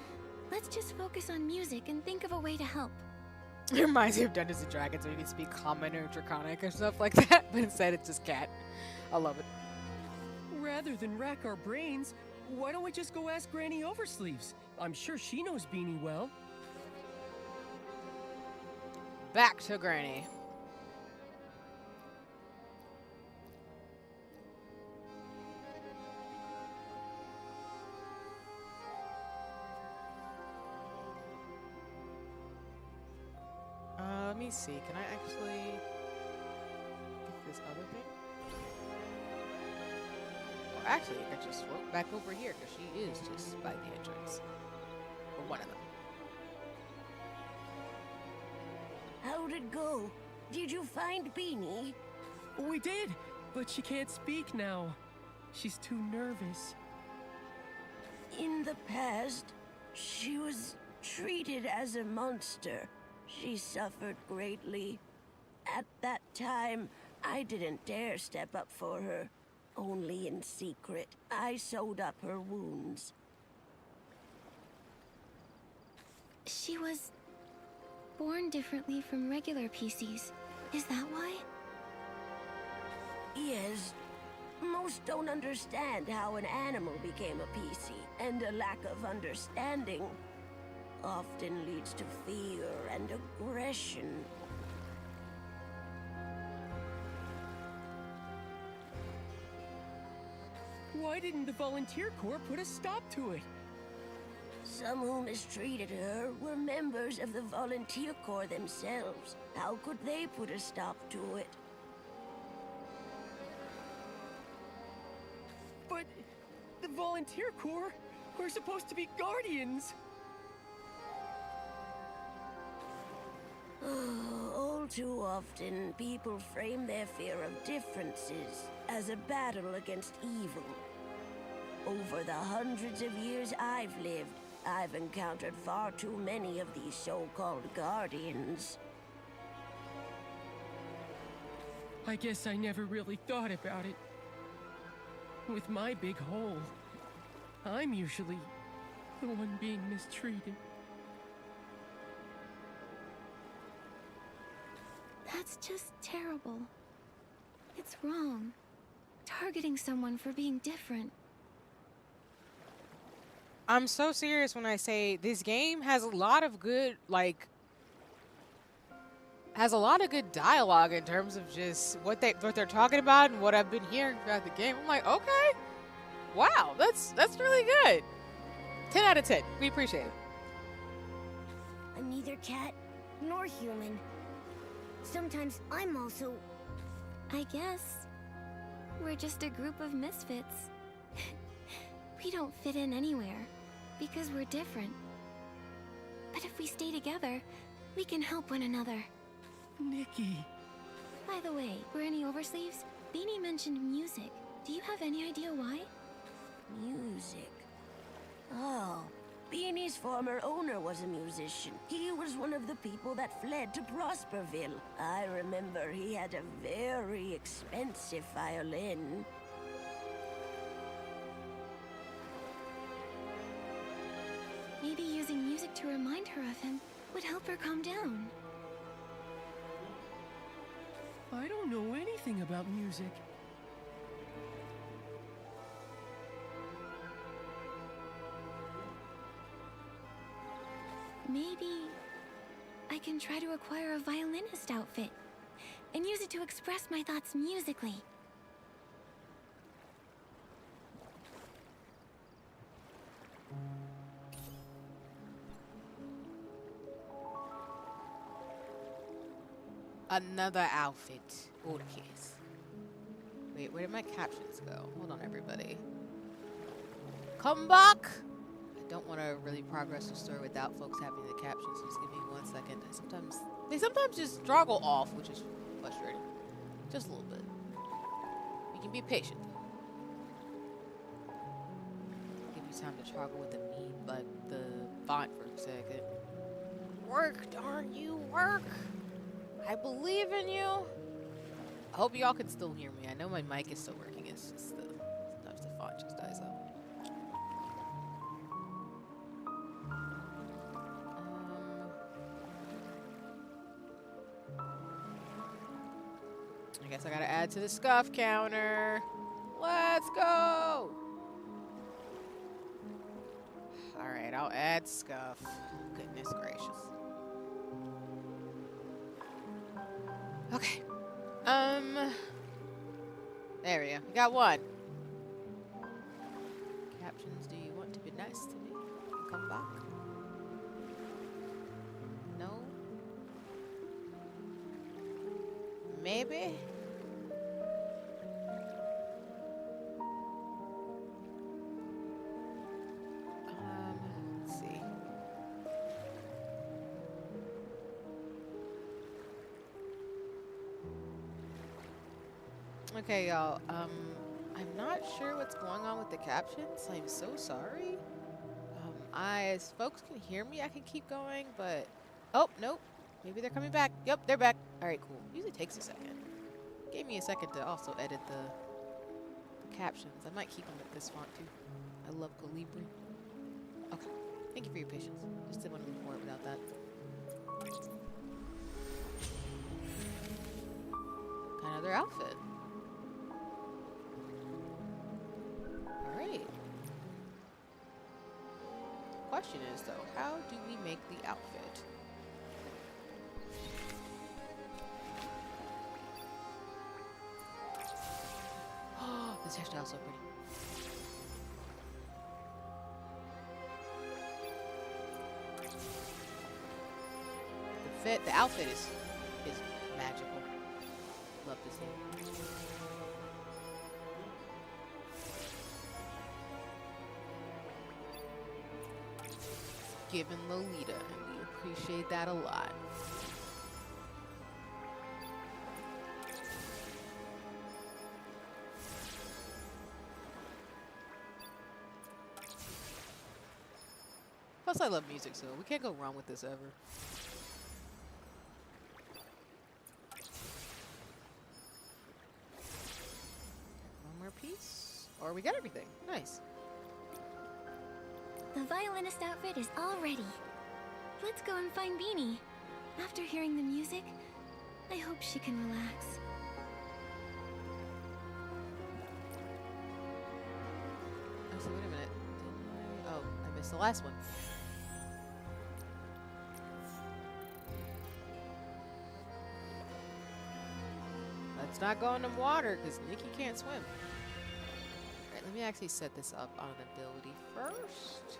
let's just focus on music and think of a way to help. It reminds me of Dungeons & Dragons where you can speak Common or Draconic or stuff like that, but instead it's just cat. I love it. Rather than rack our brains, why don't we just go ask Granny Oversleeves? I'm sure she knows Beanie well. Back to Granny. Let me see. Can I actually get this other thing? Well, actually, I can just float back over here because she is just by the entrance. Or one of them. How'd it go? Did you find Beanie? We did, but she can't speak now. She's too nervous. In the past, she was treated as a monster. She suffered greatly. At that time, I didn't dare step up for her. Only in secret, I sewed up her wounds. She was born differently from regular PCs. Is that why? Yes. Most don't understand how an animal became a PC, and a lack of understanding often leads to fear and aggression. Why didn't the Volunteer Corps put a stop to it? Some who mistreated her were members of the Volunteer Corps themselves. How could they put a stop to it? But the Volunteer Corps were supposed to be guardians. All too often, people frame their fear of differences as a battle against evil. Over the hundreds of years I've lived, I've encountered far too many of these so-called guardians. I guess I never really thought about it. With my big hole, I'm usually the one being mistreated. That's just terrible. It's wrong. Targeting someone for being different. I'm so serious when I say this game has a lot of good, has a lot of good dialogue in terms of just what they're talking about and what I've been hearing throughout the game. I'm like, okay, wow, that's really good. 10 out of 10. We appreciate it. I'm neither cat nor human. Sometimes I'm also... I guess we're just a group of misfits. We don't fit in anywhere because we're different. But if we stay together, we can help one another. Nikki. By the way, were any oversleeves? Beanie mentioned music. Do you have any idea why? Music. Oh, Beanie's former owner was a musician. He was one of the people that fled to Prosperville. I remember he had a very expensive violin. Maybe using music to remind her of him would help her calm down. I don't know anything about music. Maybe I can try to acquire a violinist outfit and use it to express my thoughts musically. Another outfit. Oh, the case. Wait, where did my captions go? Hold on, everybody. Come back! I don't want to really progress the story without folks having the captions. Just give me 1 second. They sometimes just struggle off, which is frustrating. Just a little bit. We can be patient. Give you time to struggle with the font for a second. Work, darn you, work! I believe in you. I hope y'all can still hear me. I know my mic is still working. It's just sometimes the font just dies out. I guess I gotta add to the scuff counter. Let's go. All right, I'll add scuff. Goodness gracious. Okay. There we go. We got one. Captions, do you want to be nice to me? Come back. No? Maybe? Let's see. Okay, y'all. I'm not sure what's going on with the captions. I'm so sorry. As folks can hear me, I can keep going, but... Oh, nope. Maybe they're coming back. Yep, they're back. All right, cool. Usually takes a second. Gave me a second to also edit the captions. I might keep them at this font too. I love Calibri. Okay. Thank you for your patience. Just didn't want to move forward without that. Another outfit. Alright. Question is though, how do we make the outfit? Oh, this hairstyle's so pretty. The outfit is magical. Love to see it. Given Lolita, and we appreciate that a lot. Plus, I love music, so we can't go wrong with this ever. Piece, or we got everything. Nice. The violinist outfit is all ready. Let's go and find Beanie. After hearing the music, I hope she can relax. Oh, so wait a minute. Oh, I missed the last one. Let's not go in the water because Nikki can't swim. Alright, let me actually set this up on an ability first.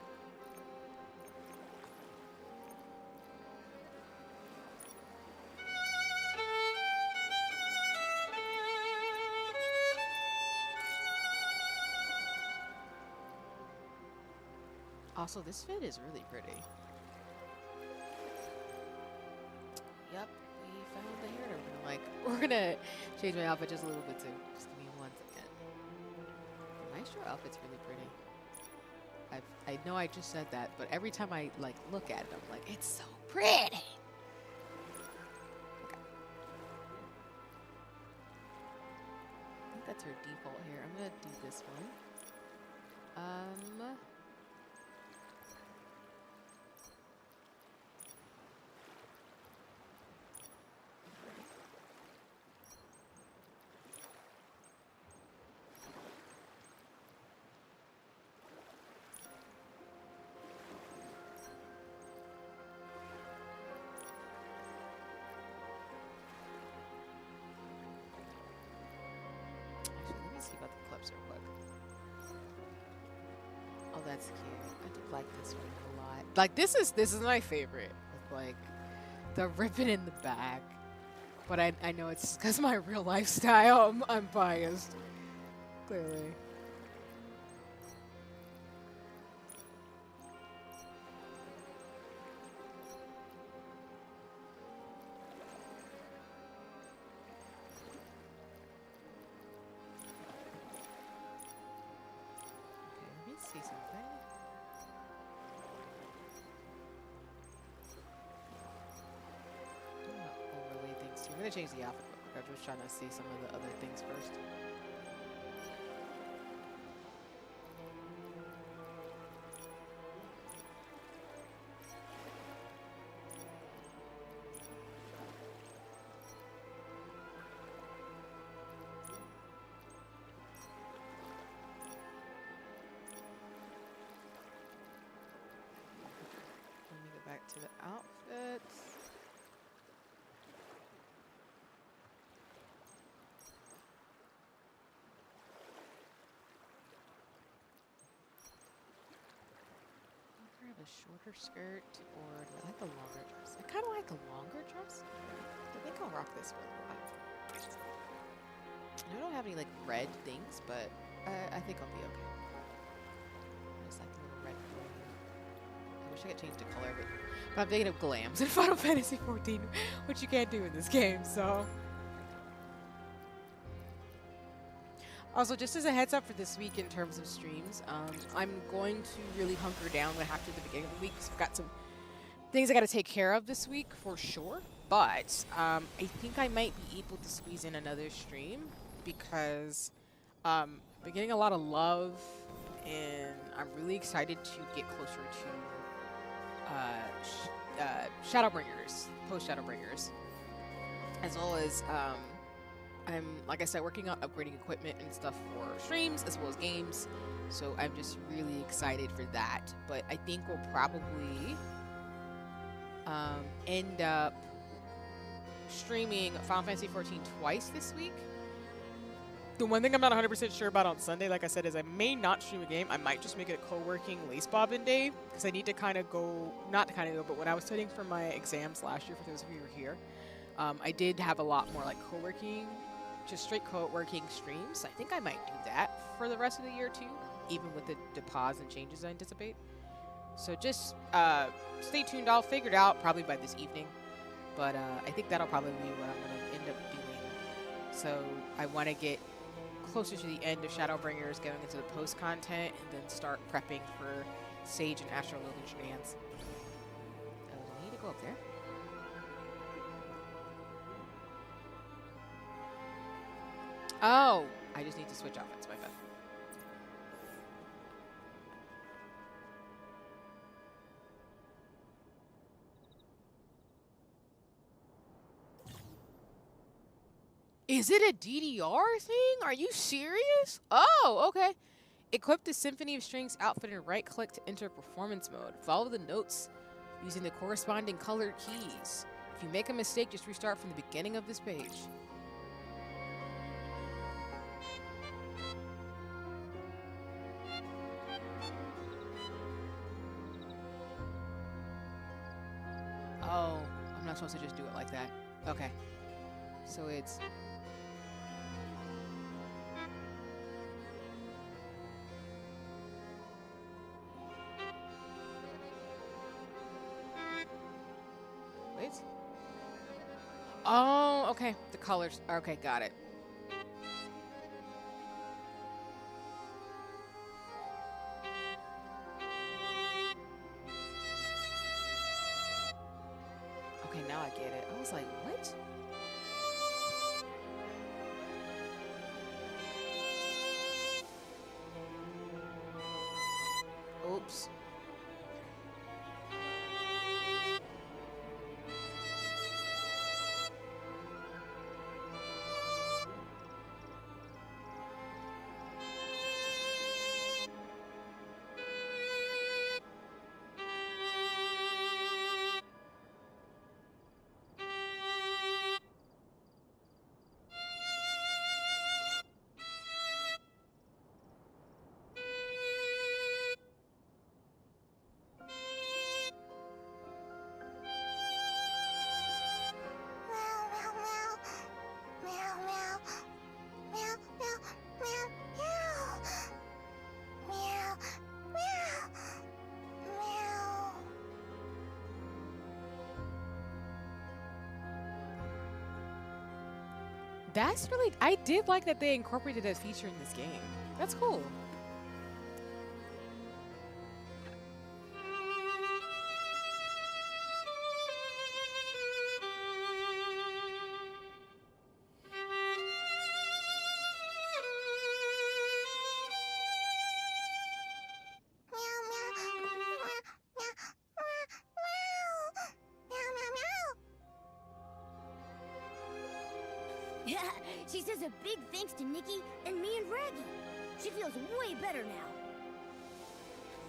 Also, this fit is really pretty. Yep, we found the hair and everything. Like, we're gonna change my outfit just a little bit too. Just give me 1 second. The Maestro outfit's really pretty. I know I just said that, but every time I like look at it, I'm like, it's so pretty. Okay. I think that's her default hair. I'm gonna do this one. See about the clips real quick. Oh, that's cute. I do like this one a lot. Like this is my favorite. With like the ribbon in the back. But I know it's because my real lifestyle. I'm biased. Clearly. See something. I'm not overlay things too. I'm gonna change the outfit real quick. I'm just trying to see some of the other things first. Back to the outfits. Grab a shorter skirt, or do I like a longer dress? I kind of like a longer dress. I think I'll rock this one a lot. I don't have any like red things, but I think I'll be okay. Just like a little red boy. I wish I could change the color of it. But I'm thinking of glams in Final Fantasy XIV, which you can't do in this game, so. Also, just as a heads up for this week in terms of streams, I'm going to really hunker down after the beginning of the week because I've got some things I got to take care of this week for sure. But I think I might be able to squeeze in another stream because been getting a lot of love, and I'm really excited to get closer to Shadowbringers, post Shadowbringers, as well as I'm, like I said, working on upgrading equipment and stuff for streams as well as games. So I'm just really excited for that. But I think we'll probably end up streaming Final Fantasy XIV twice this week. The one thing I'm not 100% sure about on Sunday, like I said, is I may not stream a game. I might just make it a co-working lace bobbin day, because I need to kind of go, not to kind of go, but when I was studying for my exams last year, for those of you who were here, I did have a lot more like co-working, just straight co-working streams. So I think I might do that for the rest of the year too, even with the pause and changes I anticipate. So just stay tuned. I'll figure it out probably by this evening, but I think that'll probably be what I'm going to end up doing. So I want to get closer to the end of Shadowbringers, going into the post content, and then start prepping for Sage and Astro Logan shenanigans. Do I need to go up there? Oh, I just need to switch outfits, my bad. Is it a DDR thing? Are you serious? Oh, okay. Equip the Symphony of Strings outfit and right-click to enter performance mode. Follow the notes using the corresponding colored keys. If you make a mistake, just restart from the beginning of this page. Oh, I'm not supposed to just do it like that. Okay. So it's... Wait. Oh, okay. The colors. Okay, got it. Okay, now I get it. I was like, what? Oops. That's really... I did like that they incorporated that feature in this game. That's cool. She says a big thanks to Nikki and me and Raggy. She feels way better now.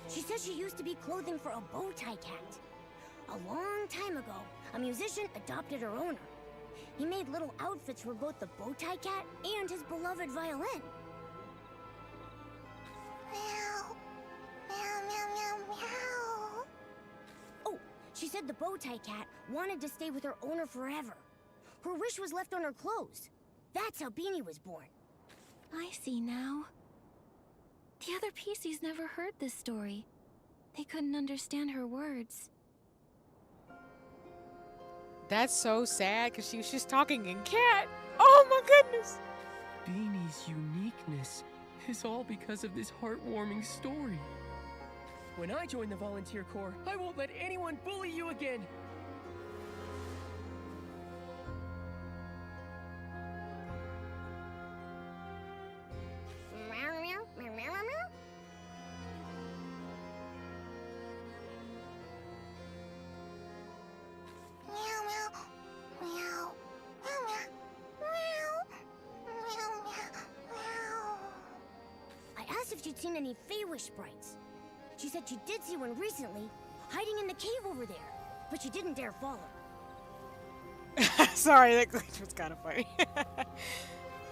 She says she used to be clothing for a bow tie cat. A long time ago, a musician adopted her owner. He made little outfits for both the bow tie cat and his beloved violin. Meow. Meow, meow, meow, meow. Oh, she said the bow tie cat wanted to stay with her owner forever. Her wish was left on her clothes. That's how Beanie was born. I see now. The other PCs never heard this story. They couldn't understand her words. That's so sad, because she was just talking in cat. Oh my goodness. Beanie's uniqueness is all because of this heartwarming story. When I join the volunteer corps, I won't let anyone bully you again. Meow, she'd seen any Feywish sprites. She said she did see one recently, hiding in the cave over there, but she didn't dare follow. Sorry, that glitch was kind of funny.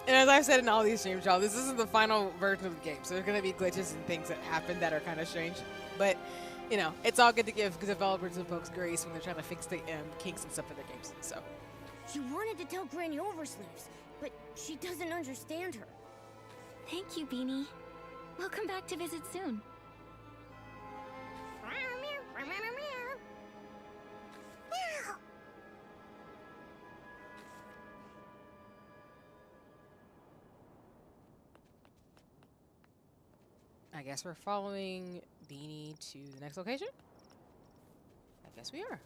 And as I've said in all these streams, y'all, this isn't the final version of the game, so there's going to be glitches and things that happen that are kind of strange. But, you know, it's all good to give developers and folks grace when they're trying to fix the kinks and stuff in their games, so. She wanted to tell Granny Oversleeves, but she doesn't understand her. Thank you, Beanie. We'll come back to visit soon. I guess we're following Beanie to the next location? I guess we are.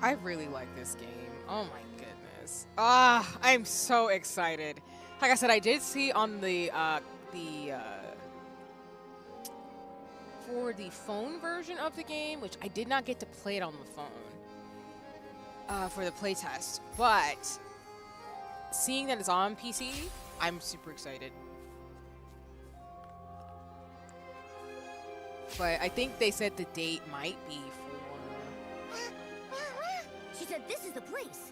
I really like this game. Oh my goodness. I'm so excited. Like I said, I did see on the for the phone version of the game, which I did not get to play it on the phone for the playtest, but seeing that it's on PC, I'm super excited. But I think they said the date might be for... She said this is the place.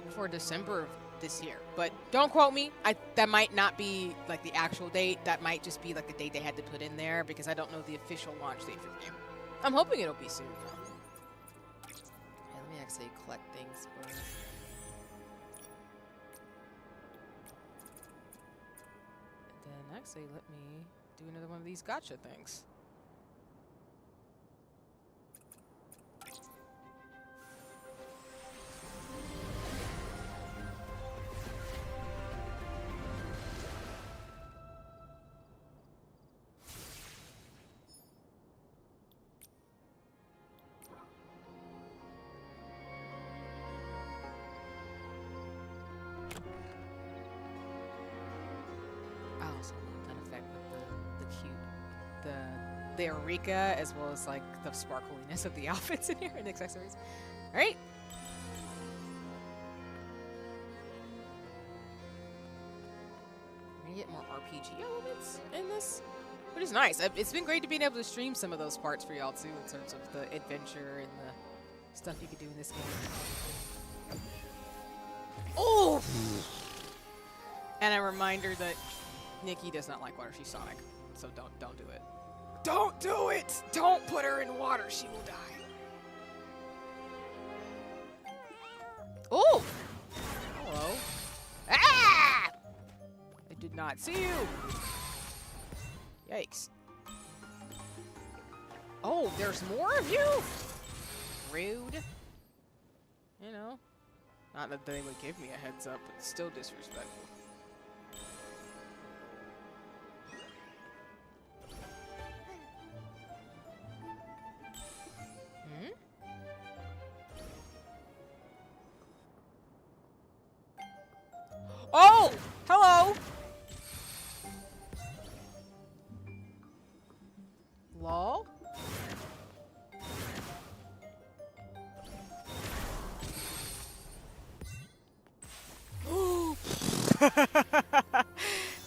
For December of this year, but don't quote me. That might not be like the actual date. That might just be like the date they had to put in there because I don't know the official launch date for the game. I'm hoping it'll be soon though. Yeah, let me actually collect things for... And then actually let me do another one of these gotcha things. The Eureka, as well as like the sparkliness of the outfits in here and accessories. All right. We're gonna get more RPG elements in this, which is nice. It's been great to be able to stream some of those parts for y'all too, in terms of the adventure and the stuff you could do in this game. Oh! And a reminder that Nikki does not like water. She's Sonic, so don't do it. Don't do it! Don't put her in water. She will die. Oh! Hello. Ah! I did not see you. Yikes. Oh, there's more of you? Rude. You know, not that they would give me a heads up, but still disrespectful. Oh! Hello! Lol?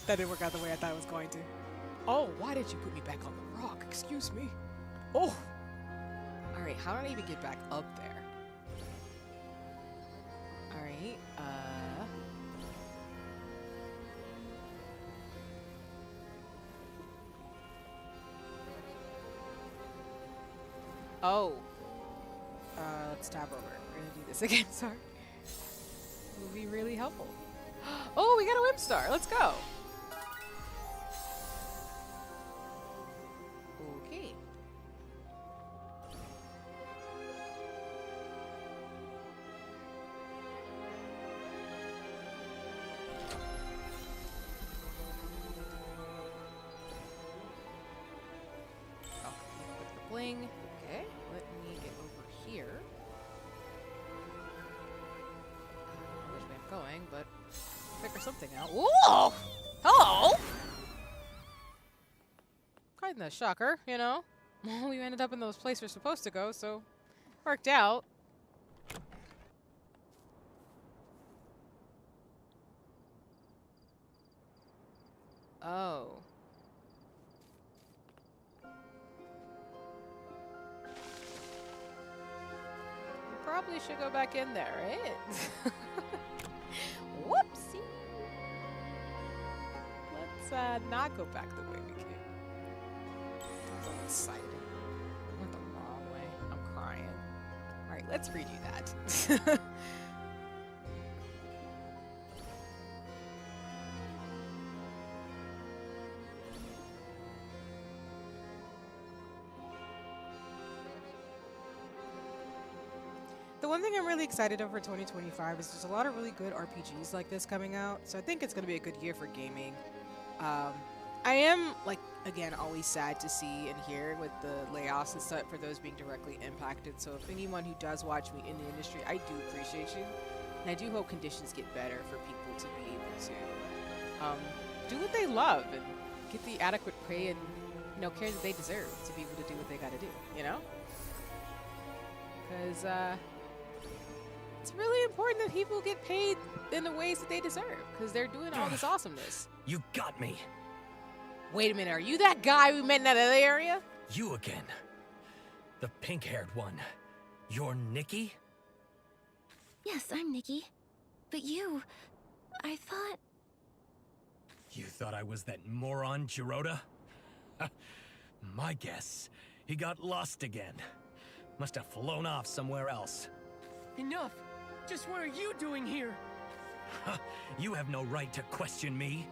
That didn't work out the way I thought it was going to. Oh, why did you put me back on the rock? Excuse me. Oh! Alright, how do I even get back up there? Alright, oh. Let's tab over. We're gonna do this again, sorry. It will be really helpful. Oh, we got a Whip Star. Let's go. Okay. Figure something out. Whoa! Hello! Kinda shocker, you know? Well, we ended up in those places we're supposed to go, so worked out. Oh. We probably should go back in there, right? Whoopsie! Let's not go back the way we came. I'm so excited. I went the wrong way. I'm crying. Alright, let's redo that. The one thing I'm really excited over 2025 is there's a lot of really good RPGs like this coming out, so I think it's going to be a good year for gaming. I am, like, again, always sad to see and hear with the layoffs and stuff for those being directly impacted, so if anyone who does watch me in the industry, I do appreciate you, and I do hope conditions get better for people to be able to do what they love and get the adequate pay and, you know, care that they deserve to be able to do what they got to do, you know? Because, it's really important that people get paid in the ways that they deserve, because they're doing all this awesomeness. You got me. Wait a minute, are you that guy we met in that other area? You again. The pink-haired one. You're Nikki? Yes, I'm Nikki. But you... I thought... You thought I was that moron, Jirota? My guess. He got lost again. Must have flown off somewhere else. Enough! Just what are you doing here? You have no right to question me.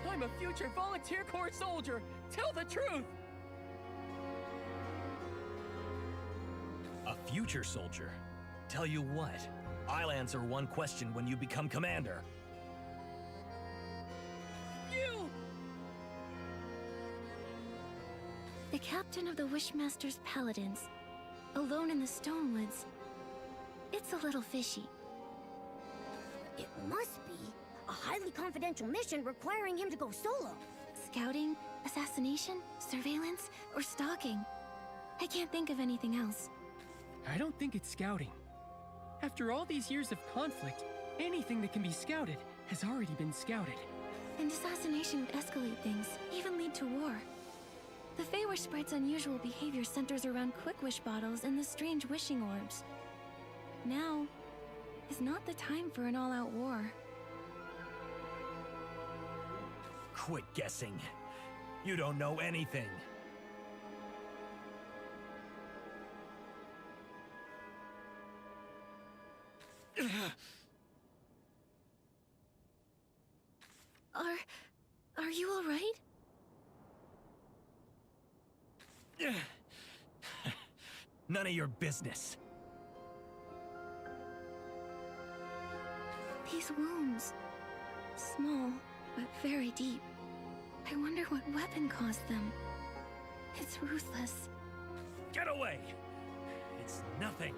I'm a future volunteer corps soldier! Tell the truth! A future soldier? Tell you what, I'll answer one question when you become commander. You! The captain of the Wishmaster's Paladins, alone in the Stonewoods. It's a little fishy. It must be a highly confidential mission requiring him to go solo. Scouting, assassination, surveillance, or stalking. I can't think of anything else. I don't think it's scouting. After all these years of conflict, anything that can be scouted has already been scouted. And assassination would escalate things, even lead to war. The Feywish Sprite's unusual behavior centers around quick wish bottles and the strange wishing orbs. Now is not the time for an all-out war. Quit guessing. You don't know anything. Are you all right? None of your business. These wounds. Small, but very deep. I wonder what weapon caused them. It's ruthless. Get away! It's nothing.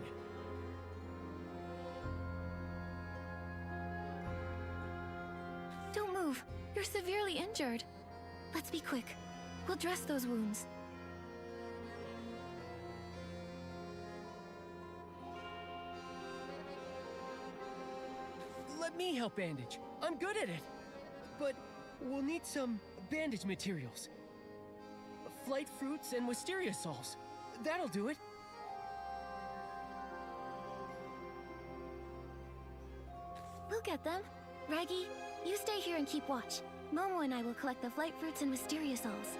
Don't move. You're severely injured. Let's be quick. We'll dress those wounds. Let me help bandage. I'm good at it. But we'll need some bandage materials. Flight fruits and wisteria salts. That'll do it. We'll get them. Raggy, you stay here and keep watch. Momo and I will collect the flight fruits and wisteria salts.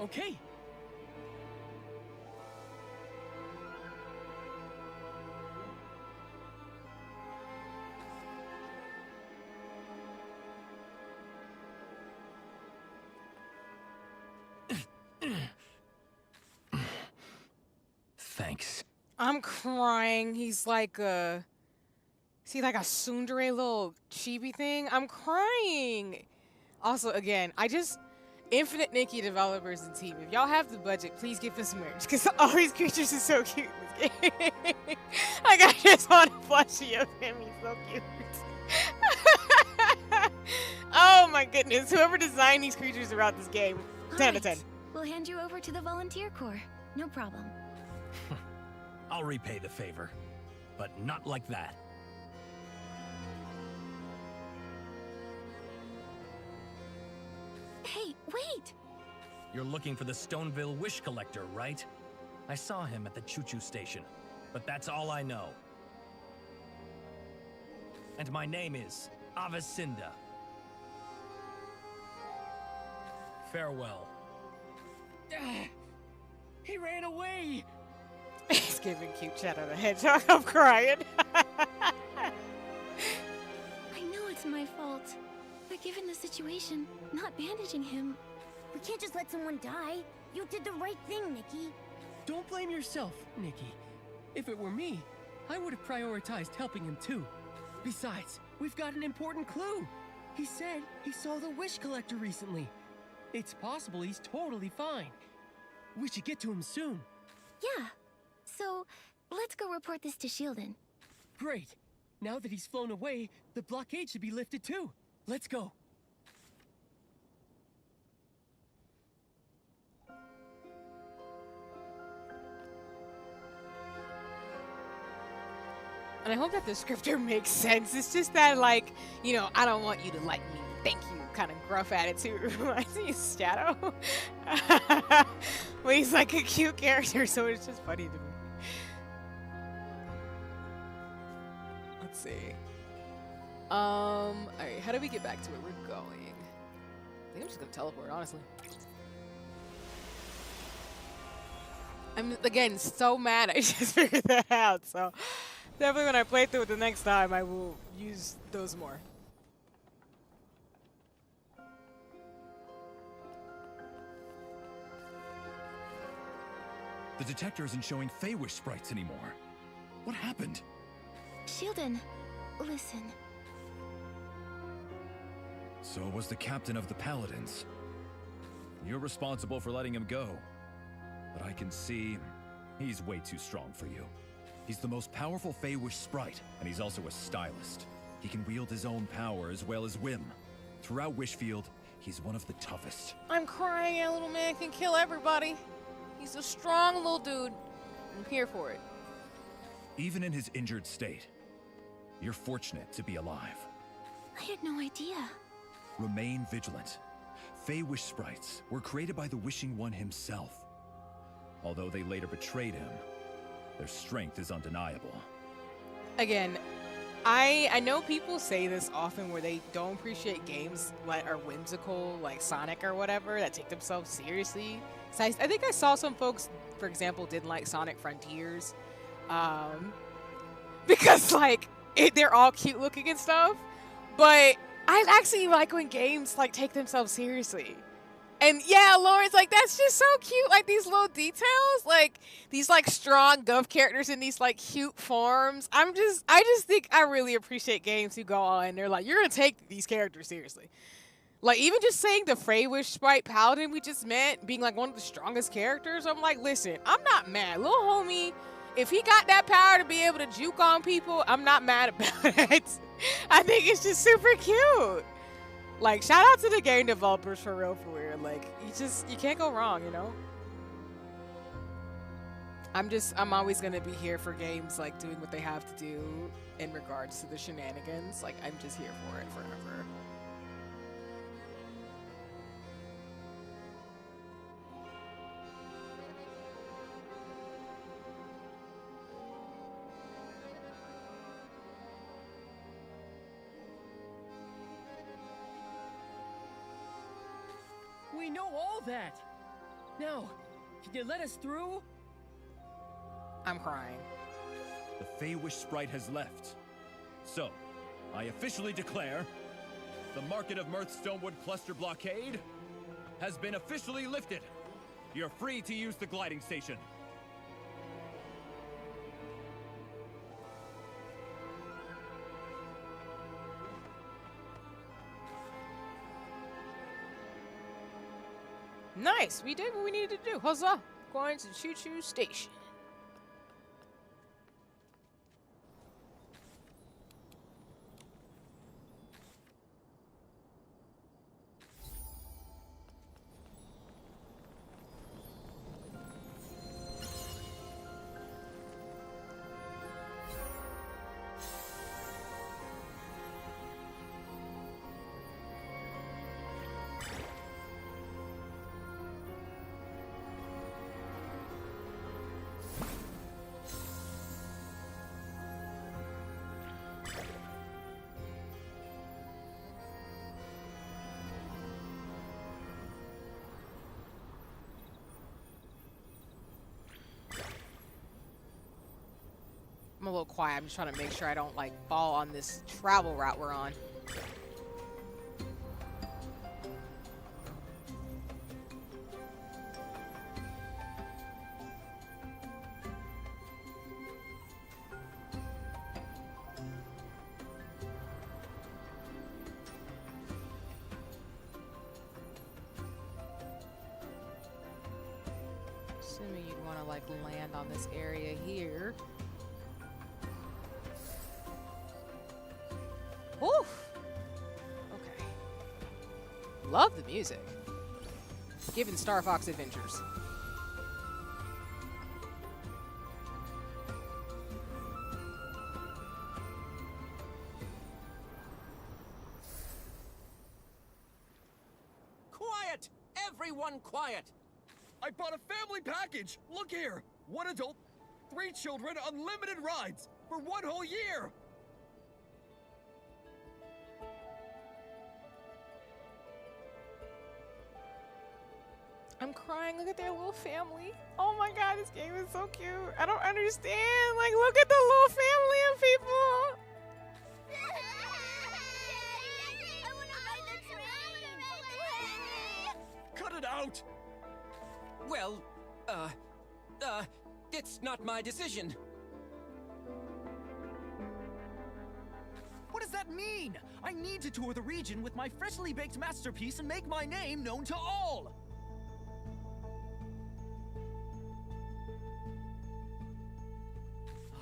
Okay. Thanks. I'm crying. He's like a... Is he like a tsundere little chibi thing? I'm crying. Also, again, Infinite Nikki developers and team, if y'all have the budget, please give us merch, because all these creatures are so cute in this game. Like, I just want a plushie of him. He's so cute. Oh my goodness. Whoever designed these creatures throughout this game, 10 out of 10. We'll hand you over to the volunteer corps. No problem. I'll repay the favor, but not like that. Hey, wait! You're looking for the Stoneville Wish Collector, right? I saw him at the choo-choo station, but that's all I know. And my name is Avacinda. Farewell. He ran away! He's giving cute Shadow the Hedgehog. I'm crying. I know it's my fault, but given the situation, not bandaging him... We can't just let someone die. You did the right thing, Nikki. Don't blame yourself, Nikki. If it were me, I would have prioritized helping him too. Besides, we've got an important clue. He said he saw the Wish Collector recently. It's possible he's totally fine. We should get to him soon. Yeah. So, let's go report this to Shieldon. Great. Now that he's flown away, the blockade should be lifted too. Let's go. And I hope that the scripter makes sense. It's just that, like, you know, I don't want you to like me. Thank you. Kind of gruff attitude reminds me of Shadow. But he's like a cute character, so it's just funny to me. Let's see. Alright, how do we get back to where we're going? I think I'm just gonna teleport, honestly. I'm, again, so mad I just figured that out, so definitely when I play through it the next time, I will use those more. The detector isn't showing Feywish sprites anymore. What happened? Shieldon, listen. So was the captain of the Paladins. You're responsible for letting him go. But I can see he's way too strong for you. He's the most powerful Feywish sprite, and he's also a stylist. He can wield his own power as well as whim. Throughout Wishfield, he's one of the toughest. I'm crying, a little man can kill everybody. He's a strong little dude. I'm here for it. Even in his injured state, you're fortunate to be alive. I had no idea. Remain vigilant. Feywish sprites were created by the Wishing One himself. Although they later betrayed him, their strength is undeniable. Again, I know people say this often where they don't appreciate games that are whimsical, like Sonic or whatever, that take themselves seriously. So I think I saw some folks, for example, didn't like Sonic Frontiers. Because, like, they're all cute looking and stuff. But I actually like when games, like, take themselves seriously. And yeah, Lauren's like, that's just so cute. Like, these little details, like, these, like, strong gov characters in these, like, cute forms. I just think I really appreciate games who go on. They're like, you're going to take these characters seriously. Like, even just saying the Feywish sprite paladin we just met being, like, one of the strongest characters, I'm like, listen, I'm not mad. Little homie, if he got that power to be able to juke on people, I'm not mad about it. I think it's just super cute. Like, shout out to the game developers for real. Like, you can't go wrong, you know? I'm always gonna be here for games, like, doing what they have to do in regards to the shenanigans. Like, I'm just here for it forever. We know all that. Now, can you let us through? I'm crying. The Feywish sprite has left. So, I officially declare the Market of Mirth Stonewood Cluster blockade has been officially lifted. You're free to use the gliding station. Nice, we did what we needed to do. Huzzah! Going to Choo-Choo Station. I'm a little quiet. I'm just trying to make sure I don't like fall on this travel route we're on. Assuming you'd want to like land on this area here. Oof. Okay. Love the music. Given Star Fox Adventures. Quiet! Everyone quiet! I bought a family package! Look here! 1 adult, 3 children, unlimited rides for 1 whole year! I'm crying. Look at their little family. Oh my god, this game is so cute. I don't understand. Like, look at the little family of people. Cut it out! Well, it's not my decision. What does that mean? I need to tour the region with my freshly baked masterpiece and make my name known to all!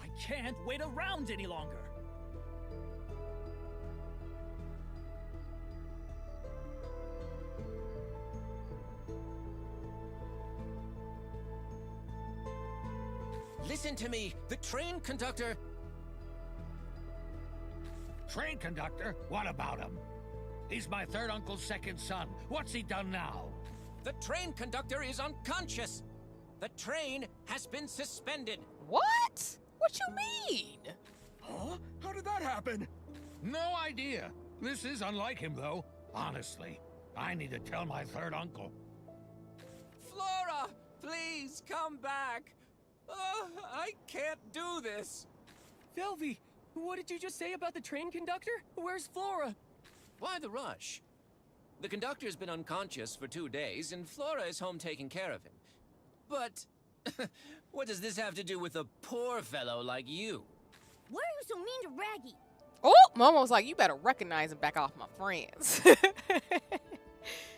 I can't wait around any longer! Listen to me. The train conductor... Train conductor? What about him? He's my third uncle's second son. What's he done now? The train conductor is unconscious. The train has been suspended. What? What you mean? Huh? How did that happen? No idea. This is unlike him, though. Honestly, I need to tell my third uncle. Flora, please come back. I can't do this. Velvy, what did you just say about the train conductor? Where's Flora? Why the rush? The conductor's been unconscious for 2 days, and Flora is home taking care of him. But what does this have to do with a poor fellow like you? Why are you so mean to Raggy? Oh, Momo's like, you better recognize and back off my friends.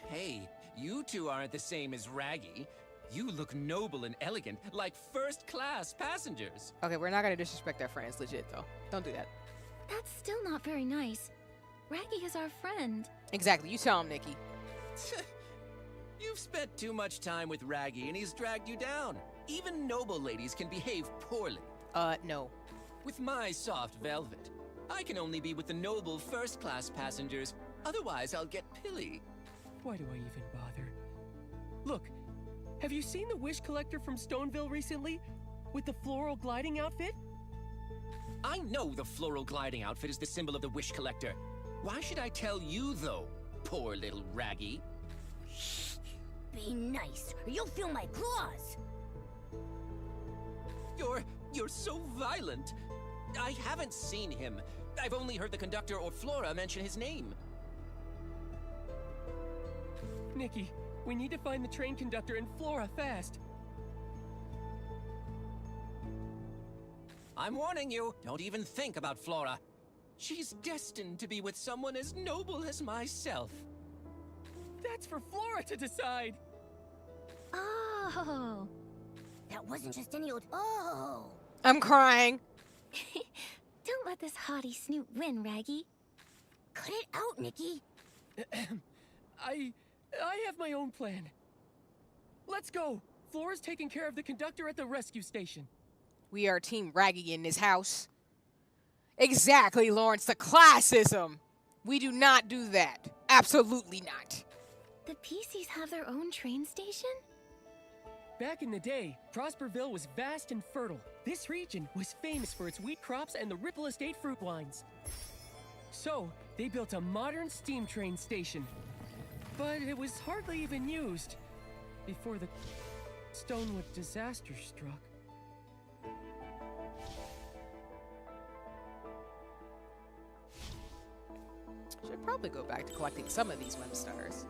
Hey, you two aren't the same as Raggy. You look noble and elegant, like first-class passengers. Okay, we're not gonna disrespect our friends, legit though. Don't do that. That's still not very nice. Raggy is our friend. Exactly, you tell him, Nikki. You've spent too much time with Raggy, and he's dragged you down. Even noble ladies can behave poorly. No. With my soft velvet, I can only be with the noble first-class passengers. Otherwise, I'll get pilly. Why do I even bother? Look, have you seen the wish collector from Stoneville recently? With the floral gliding outfit? I know the floral gliding outfit is the symbol of the wish collector. Why should I tell you, though, poor little Raggy? Be nice, or you'll feel my claws! You're so violent. I haven't seen him. I've only heard the conductor or Flora mention his name. Nikki, we need to find the train conductor and Flora fast. I'm warning you, don't even think about Flora. She's destined to be with someone as noble as myself. That's for Flora to decide. Oh. That wasn't just any old. Oh! I'm crying. Don't let this haughty snoot win, Raggy. Cut it out, Nikki. I have my own plan. Let's go. Flora's taking care of the conductor at the rescue station. We are Team Raggy in this house. Exactly, Lawrence. The classism. We do not do that. Absolutely not. The PCs have their own train station? Back in the day, Prosperville was vast and fertile. This region was famous for its wheat crops and the Ripple Estate fruit wines. So, they built a modern steam train station. But it was hardly even used before the Stonewood disaster struck. Should probably go back to collecting some of these web stars.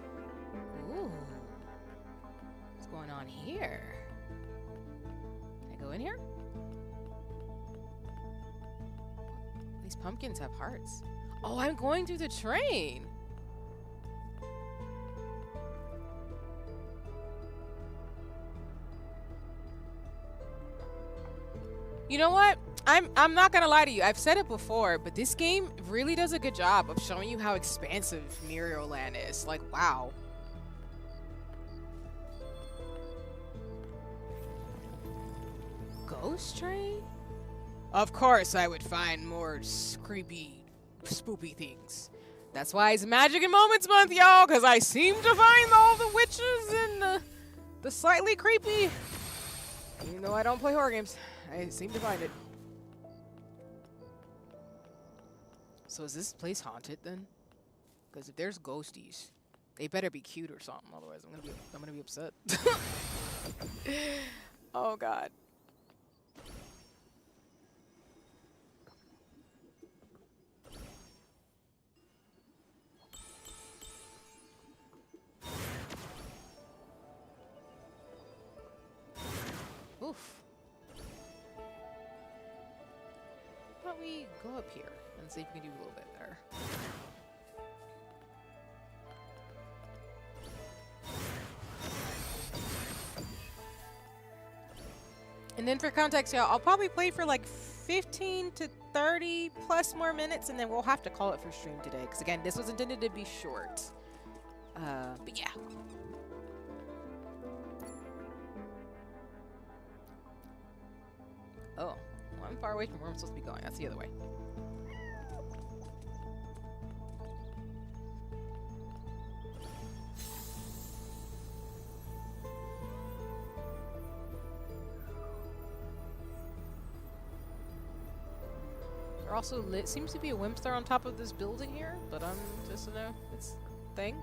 Ooh. What's going on here? Can I go in here? These pumpkins have hearts. Oh, I'm going through the train. You know what? I'm not gonna lie to you. I've said it before, but this game really does a good job of showing you how expansive Muriel Land is. Like, wow. Ghost train? Of course I would find more creepy, spoopy things. That's why it's Magic and Moments Month, y'all, because I seem to find all the witches and the slightly creepy. Even though I don't play horror games, I seem to find it. So is this place haunted then? Because if there's ghosties, they better be cute or something. Otherwise, I'm gonna be upset. Oh God. Oof. How about we go up here and see if we can do a little bit better. And then for context, y'all, I'll probably play for like 15 to 30 plus more minutes, and then we'll have to call it for stream today. Because again, this was intended to be short. But yeah. Oh, well, I'm far away from where I'm supposed to be going. That's the other way. There also seems to be a Whimstar on top of this building here, but I'm just, you know, it's a thing.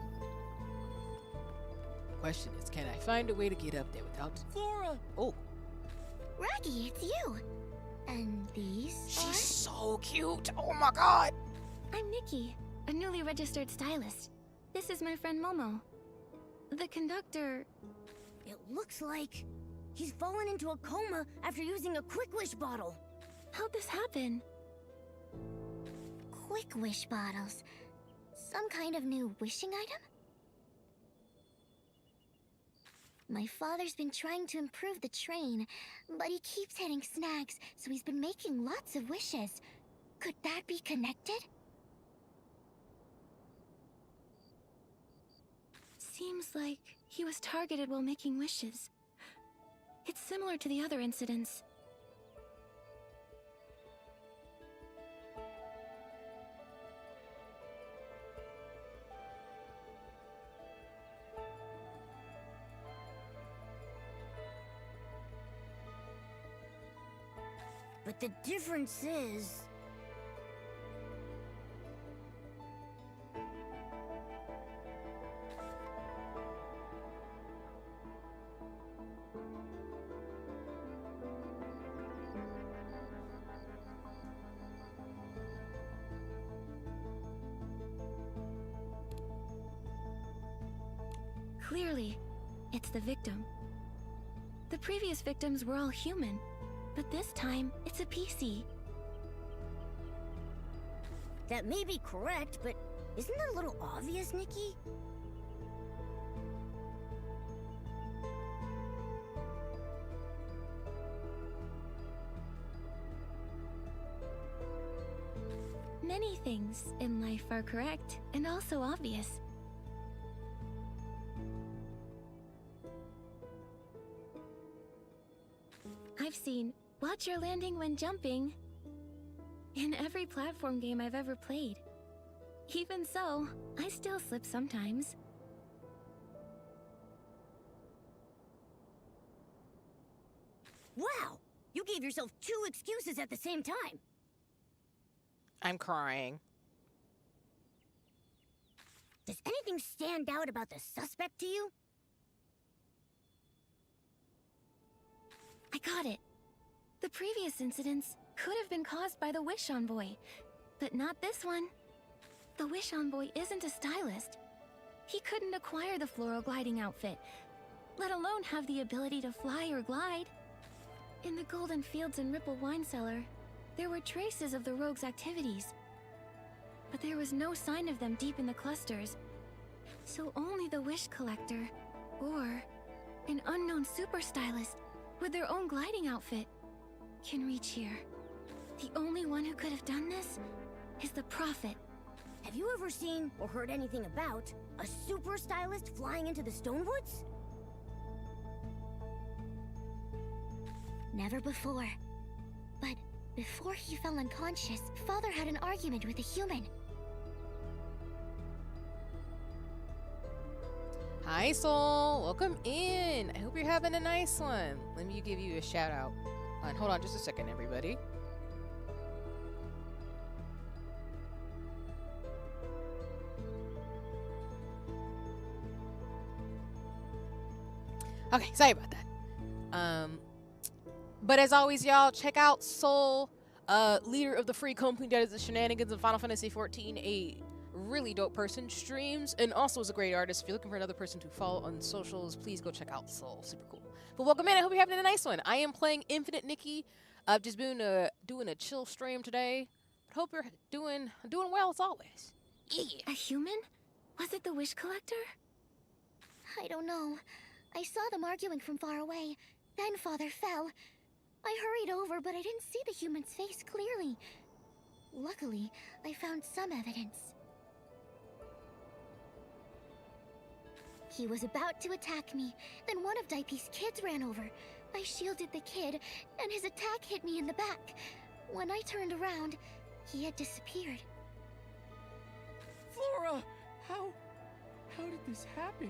Question is, can I find a way to get up there without... Flora! Oh. Raggy, it's you. And these She's so cute. Oh my God. I'm Nikki, a newly registered stylist. This is my friend Momo. The conductor... It looks like he's fallen into a coma after using a Quick Wish bottle. How'd this happen? Quick Wish bottles. Some kind of new wishing item? My father's been trying to improve the train, but he keeps hitting snags, so he's been making lots of wishes. Could that be connected? Seems like he was targeted while making wishes. It's similar to the other incidents. But the difference is... Clearly, it's the victim. The previous victims were all human, but this time, it's a PC. That may be correct, but isn't that a little obvious, Nikki? Many things in life are correct and also obvious. I've seen watch your landing when jumping in every platform game I've ever played. Even so, I still slip sometimes. Wow! You gave yourself 2 excuses at the same time. I'm crying. Does anything stand out about the suspect to you? I got it. The previous incidents could have been caused by the Wish Envoy, but not this one. The Wish Envoy isn't a stylist. He couldn't acquire the floral gliding outfit, let alone have the ability to fly or glide. In the Golden Fields and Ripple Wine Cellar, there were traces of the rogue's activities, but there was no sign of them deep in the clusters. So only the Wish Collector, or an unknown super stylist with their own gliding outfit, can reach here. The only one who could have done this is the Prophet. Have you ever seen or heard anything about a super stylist flying into the Stonewoods? Never before. But before he fell unconscious, Father had an argument with a human. Hi, Soul. Welcome in. I hope you're having a nice one. Let me give you a shout out. And hold on just a second, everybody. Okay, sorry about that. But as always, y'all, check out Soul, leader of the free Kopintea that does the shenanigans in Final Fantasy XIV, a really dope person, streams, and also is a great artist. If you're looking for another person to follow on socials, please go check out Soul. Super cool. But welcome in. I hope you're having a nice one. I am playing Infinite Nikki. I've just been doing a chill stream today. But hope you're doing well as always. Yeah. A human? Was it the Wish Collector? I don't know. I saw them arguing from far away. Then Father fell. I hurried over, but I didn't see the human's face clearly. Luckily, I found some evidence. He was about to attack me. Then one of Daipi's kids ran over. I shielded the kid, and his attack hit me in the back. When I turned around, he had disappeared. Flora! How did this happen?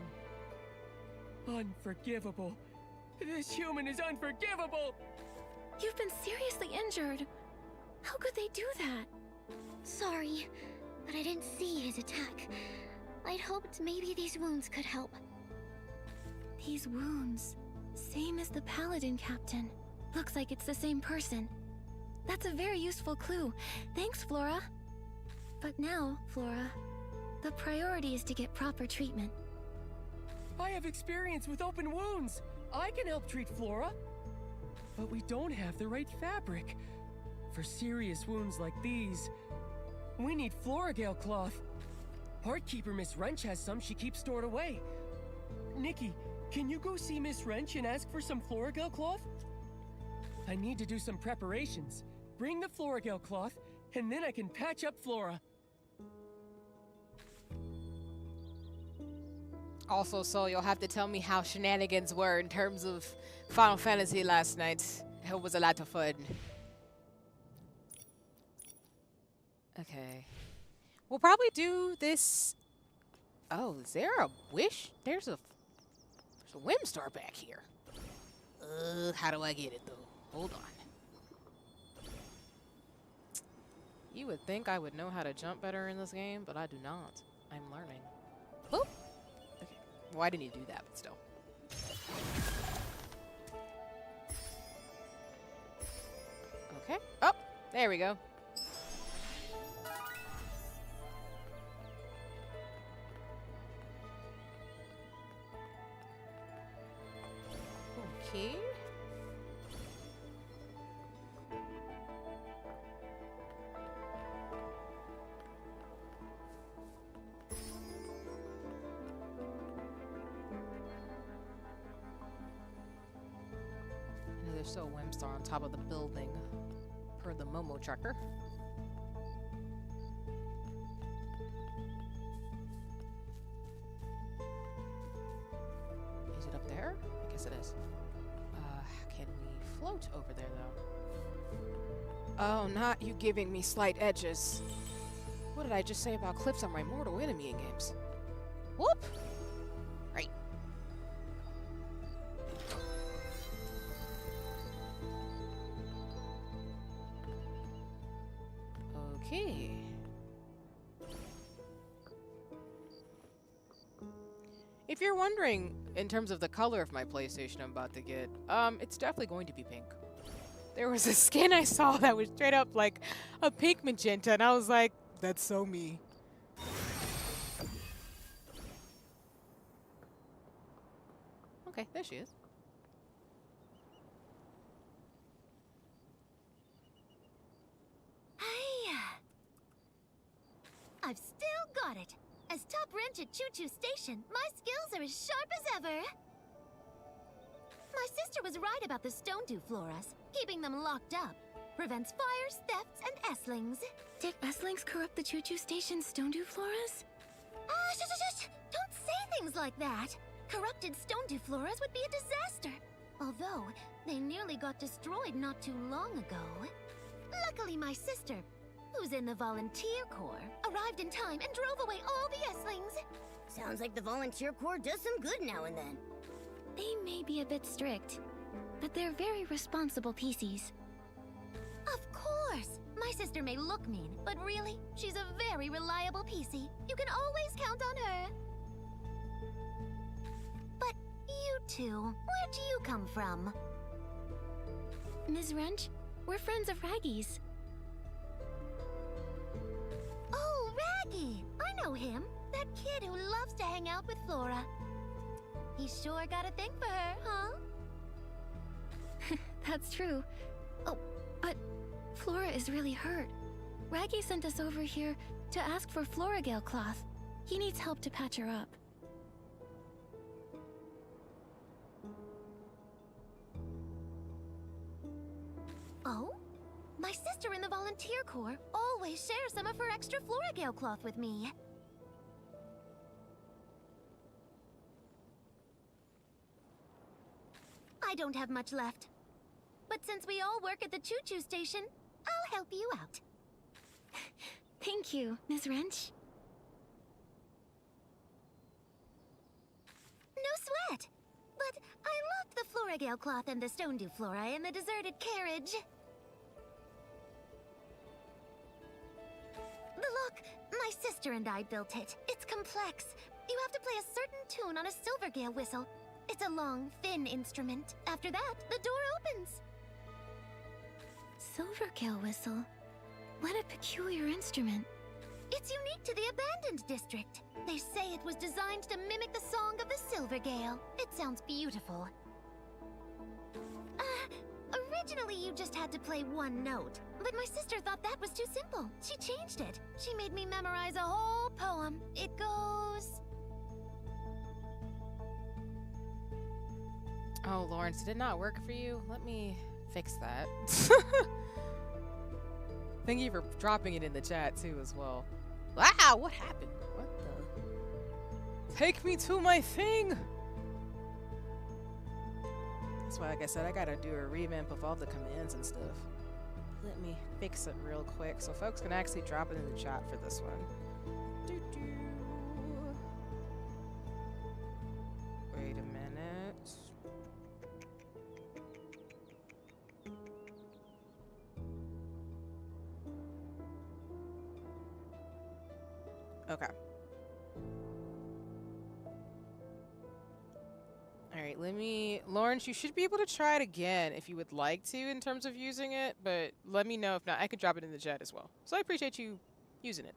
Unforgivable. This human is unforgivable! You've been seriously injured. How could they do that? Sorry, but I didn't see his attack. I'd hoped maybe these wounds could help. These wounds. Same as the Paladin Captain. Looks like it's the same person. That's a very useful clue. Thanks, Flora. But now, Flora, the priority is to get proper treatment. I have experience with open wounds. I can help treat Flora. But we don't have the right fabric. For serious wounds like these, we need Floragale cloth. Heartkeeper Miss Wrench has some she keeps stored away. Nikki, can you go see Miss Wrench and ask for some Floragale cloth? I need to do some preparations. Bring the Floragale cloth, and then I can patch up Flora. Also, so you'll have to tell me how shenanigans were in terms of Final Fantasy last night. It was a lot of fun. Okay. We'll probably do this. Oh, is there a wish? There's a Whimstar back here. How do I get it, though? Hold on. You would think I would know how to jump better in this game, but I do not. I'm learning. Boop. Okay. Why didn't you do that, but still. Okay. Oh, there we go. Okay. There's still a Whimstar on top of the building, per the Momo tracker. float over there, though. Oh, not you giving me slight edges. What did I just say about cliffs on my mortal enemy in games? Whoop! Right. Okay. If you're wondering, in terms of the color of my PlayStation I'm about to get, it's definitely going to be pink. There was a skin I saw that was straight up like a pink magenta, and I was like, that's so me. Okay, there she is. Hiya! I've still got it. As top wrench at Choo Choo Station, my skills are as sharp as ever. My sister was right about the stone dew floras. Keeping them locked up prevents fires, thefts, and esslings. Did esslings corrupt the Choo Choo Station stone dew floras? Shush! Don't say things like that. Corrupted stone dew floras would be a disaster. Although, they nearly got destroyed not too long ago. Luckily, my sister, who's in the volunteer corps, arrived in time and drove away all the esslings. Sounds like the volunteer corps does some good now and then. They may be a bit strict, but they're very responsible PCs. Of course! My sister may look mean, but really, she's a very reliable PC. You can always count on her. But you two, where do you come from? Ms. Wrench, we're friends of Raggy's. Oh, Raggy! I know him. That kid who loves to hang out with Flora. He sure got a thing for her, huh? That's true. Oh, but Flora is really hurt. Raggy sent us over here to ask for Floragale cloth. He needs help to patch her up. Oh? My sister in the volunteer corps always shares some of her extra Floragale cloth with me. I don't have much left. But since we all work at the Choo Choo Station, I'll help you out. Thank you, Ms. Wrench. No sweat. But I left the Floragale cloth and the stone dew flora in the deserted carriage. Look, my sister and I built it. It's complex. You have to play a certain tune on a Silvergale whistle. It's a long, thin instrument. After that, the door opens. Silvergale whistle? What a peculiar instrument. It's unique to the abandoned district. They say it was designed to mimic the song of the Silvergale. It sounds beautiful. Originally you just had to play one note, but my sister thought that was too simple. She changed it. She made me memorize a whole poem. It goes... Oh, Lawrence, did it not work for you? Let me fix that. Thank you for dropping it in the chat, too, as well. Wow, what happened? What the? Take me to my thing! That's why, like I said, I gotta do a revamp of all the commands and stuff. Let me fix it real quick so folks can actually drop it in the chat for this one. Wait a minute. Okay. Alright, Lawrence, you should be able to try it again if you would like to in terms of using it, but let me know if not. I could drop it in the chat as well. So I appreciate you using it.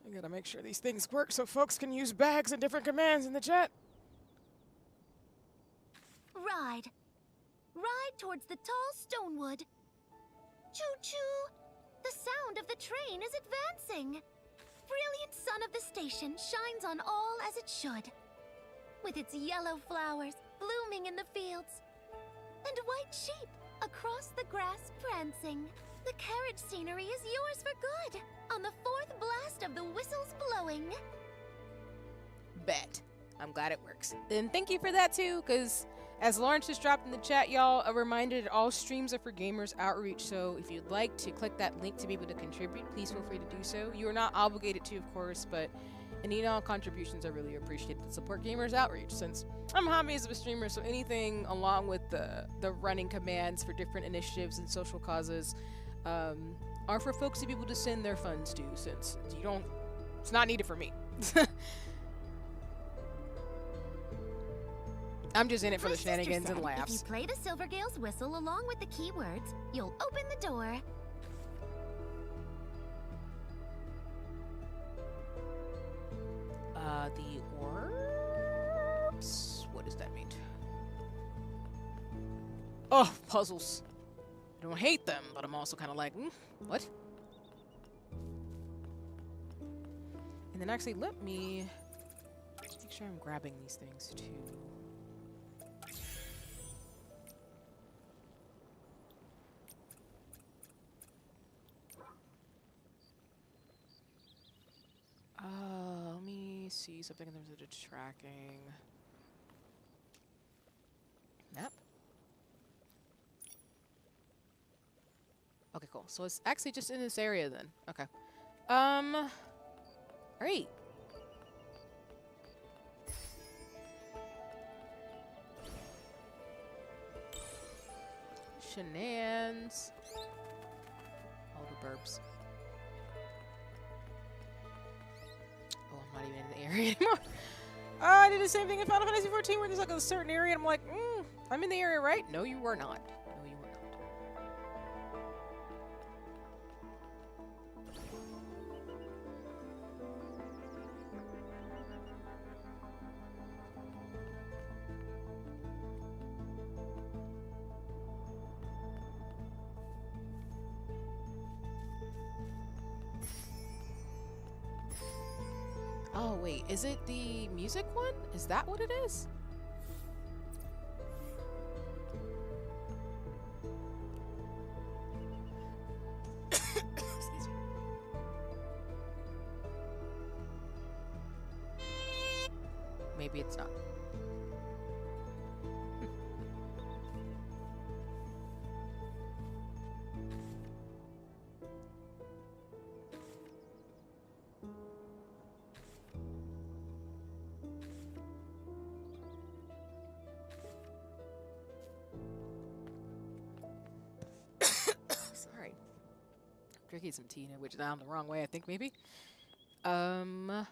I gotta make sure these things work so folks can use bags and different commands in the chat. Ride. Ride towards the tall stonewood. Choo-choo! The sound of the train is advancing. Brilliant sun of the station shines on all as it should. With its yellow flowers blooming in the fields, and white sheep across the grass prancing. The carriage scenery is yours for good, on the fourth blast of the whistles blowing. Bet. I'm glad it works. Then thank you for that too, because As Lawrence just dropped in the chat, y'all, a reminder that all streams are for Gamers Outreach, so if you'd like to click that link to be able to contribute, please feel free to do so. You are not obligated to, of course, but any and all contributions are really appreciated to support Gamers Outreach, since I'm hobbyist of a streamer, so anything along with the running commands for different initiatives and social causes are for folks to be able to send their funds to, since it's not needed for me. I'm just in it for the shenanigans and laughs. If you play the Silvergale's whistle along with the keywords, you'll open the door. The orbs? What does that mean? Oh, puzzles. I don't hate them, but I'm also kind of like, what? And then actually, let me make sure I'm grabbing these things too. Let me see something in terms of the tracking. Map? Okay, cool. So it's actually just in this area then. Okay. Alright. Shenanigans. All the burps. Oh, I'm not even in the area anymore. I did the same thing in Final Fantasy 14 where there's like a certain area and I'm like, I'm in the area, right? No, you were not. No, you were not. Oh, wait. Is it the music one? Is that what it is? Excuse me. Maybe it's not. Drinking some tea, which is down the wrong way, I think, maybe. I'm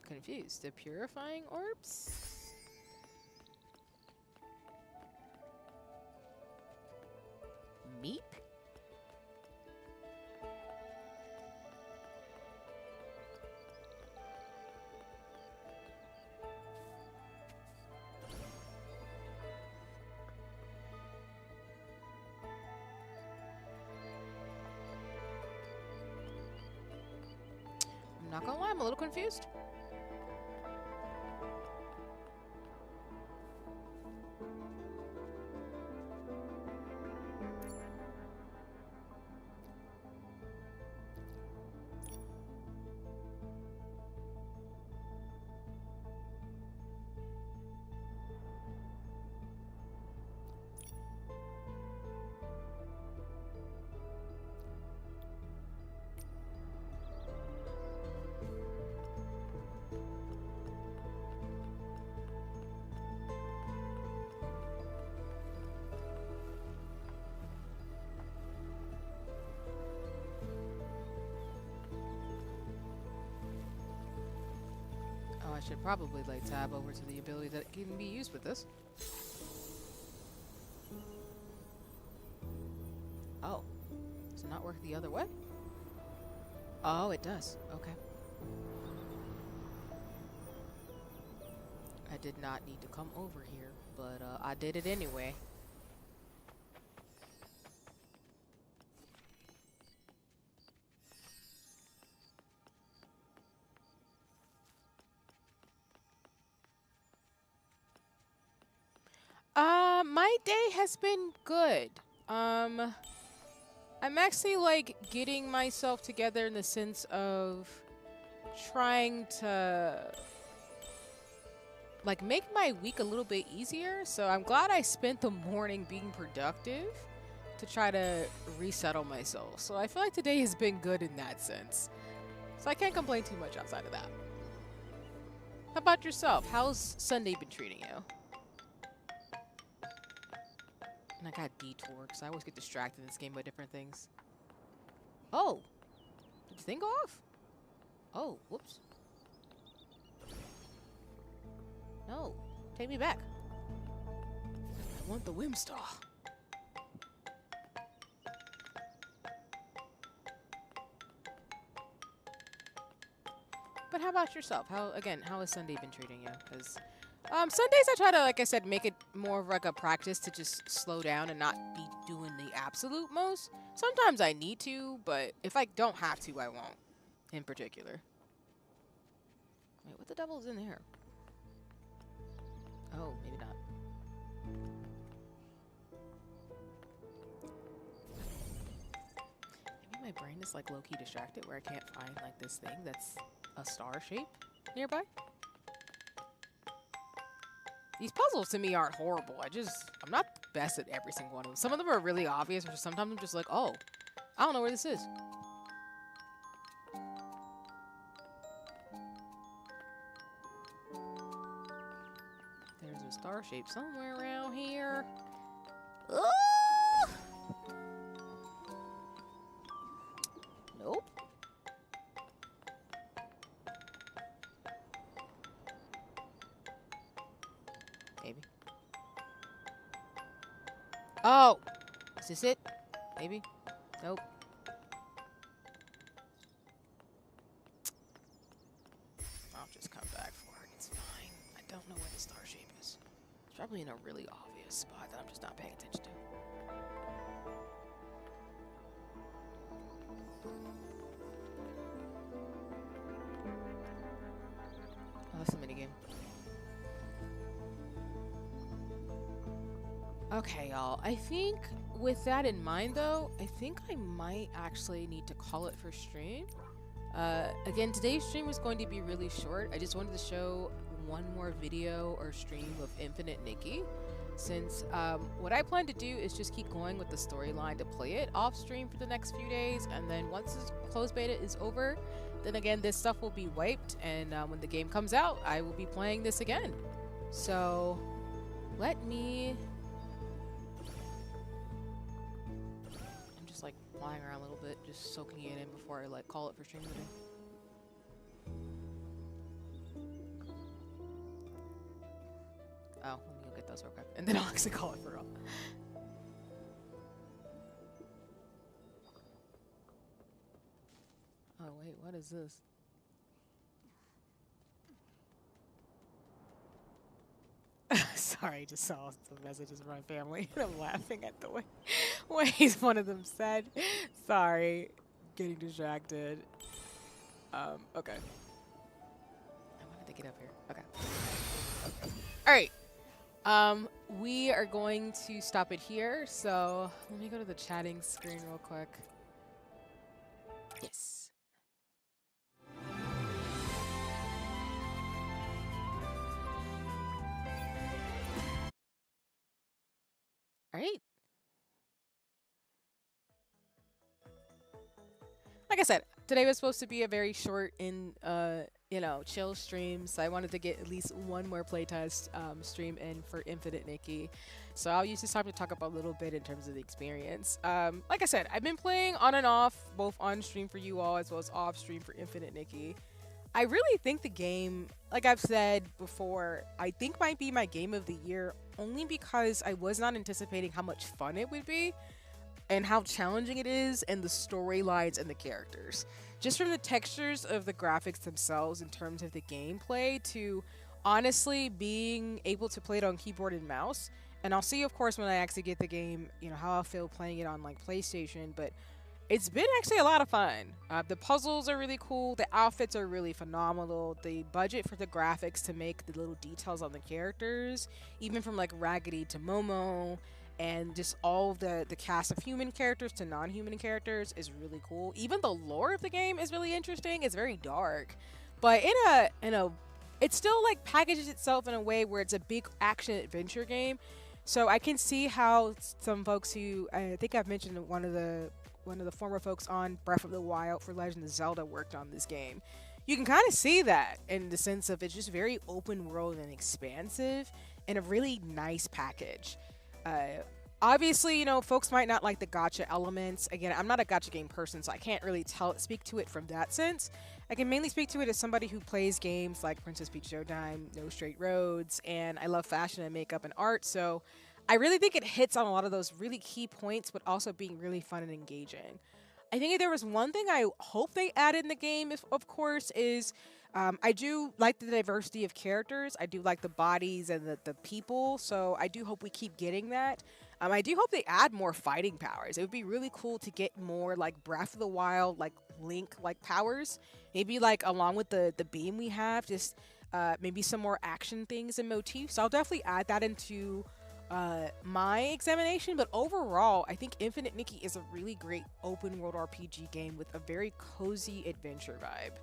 confused. The purifying orbs? Meep? I'm not gonna lie, I'm a little confused. I should probably lay tab over to the ability that can be used with this. Oh. Does it not work the other way? Oh, it does. Okay. I did not need to come over here, but I did it anyway. My day has been good. I'm actually like getting myself together in the sense of trying to like make my week a little bit easier. So I'm glad I spent the morning being productive to try to resettle myself. So I feel like today has been good in that sense. So I can't complain too much outside of that. How about yourself? How's Sunday been treating you? And I got detour because I always get distracted in this game by different things. Oh, did the thing go off? Oh, whoops. No, take me back. I want the Whimstar. But how about yourself? How has Sunday been treating you? Because Sundays I try to, like I said, make it more of like a practice to just slow down and not be doing the absolute most. Sometimes I need to, but if I don't have to, I won't. In particular. Wait, what the devil is in there? Oh, maybe not. Maybe my brain is like low-key distracted where I can't find like this thing that's a star shape nearby. These puzzles to me aren't horrible. I'm not the best at every single one of them. Some of them are really obvious, or sometimes I'm just like, oh, I don't know where this is. There's a star shape somewhere around here. Oh! Nope. Maybe. Oh! Is this it? Maybe? Nope. I'll just come back for it. It's fine. I don't know where the star shape is. It's probably in a really obvious spot that I'm just not paying attention to. Oh, that's the minigame. Okay, y'all. I think with that in mind, though, I think I might actually need to call it for stream. Again, today's stream was going to be really short. I just wanted to show one more video or stream of Infinite Nikki, since what I plan to do is just keep going with the storyline to play it off stream for the next few days, and then once this closed beta is over, then again this stuff will be wiped, and when the game comes out, I will be playing this again. So let me... like flying around a little bit, just soaking it in before I like call it for stream today. Oh, let me go get those real quick, and then I'll actually call it for real. Oh wait, what is this? Sorry, I just saw some messages from my family and I'm laughing at the way ways one of them said. Sorry, getting distracted. Okay. I wanted to get up here. Okay. All right. We are going to stop it here. So let me go to the chatting screen real quick. Yes. All right. Like I said, today was supposed to be a very short and chill stream, so I wanted to get at least one more playtest stream in for Infinite Nikki. So I'll use this time to talk about a little bit in terms of the experience. Like I said, I've been playing on and off, both on stream for you all as well as off stream for Infinite Nikki. I really think the game, like I've said before, I think might be my game of the year, only because I was not anticipating how much fun it would be and how challenging it is, and the storylines and the characters. Just from the textures of the graphics themselves in terms of the gameplay to honestly being able to play it on keyboard and mouse. And I'll see, of course, when I actually get the game, how I'll feel playing it on like PlayStation, but it's been actually a lot of fun. The puzzles are really cool. The outfits are really phenomenal. The budget for the graphics to make the little details on the characters, even from like Raggedy to Momo, and just all the cast of human characters to non-human characters is really cool. Even the lore of the game is really interesting. It's very dark, but in a it still like packages itself in a way where it's a big action adventure game. So I can see how some folks who, I think I've mentioned one of the former folks on Breath of the Wild for Legend of Zelda worked on this game. You can kind of see that in the sense of it's just very open world and expansive and a really nice package. Obviously, you know, folks might not like the gacha elements. Again, I'm not a gacha game person, so I can't really speak to it from that sense. I can mainly speak to it as somebody who plays games like Princess Peach Showtime, No Straight Roads, and I love fashion and makeup and art, so I really think it hits on a lot of those really key points, but also being really fun and engaging. I think if there was one thing I hope they added in the game, of course, is I do like the diversity of characters. I do like the bodies and the people, so I do hope we keep getting that. I do hope they add more fighting powers. It would be really cool to get more like Breath of the Wild, like Link, like powers. Maybe like along with the beam we have, just maybe some more action things and motifs. So I'll definitely add that into my examination, but overall I think Infinite Nikki is a really great open world RPG game with a very cozy adventure vibe.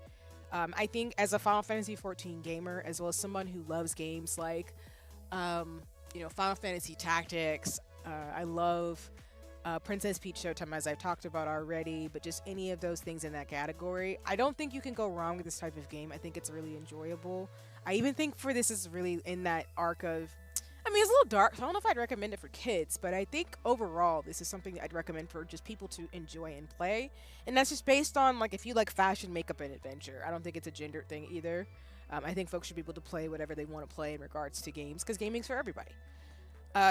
I think as a Final Fantasy XIV gamer, as well as someone who loves games like you know, Final Fantasy Tactics, I love Princess Peach Showtime, as I've talked about already, but just any of those things in that category, I don't think you can go wrong with this type of game. I think it's really enjoyable. I even think for this is really in that arc of, I mean, it's a little dark, so I don't know if I'd recommend it for kids, but I think overall this is something that I'd recommend for just people to enjoy and play. And that's just based on, like, if you like fashion, makeup, and adventure. I don't think it's a gender thing either. I think folks should be able to play whatever they want to play in regards to games, because gaming's for everybody.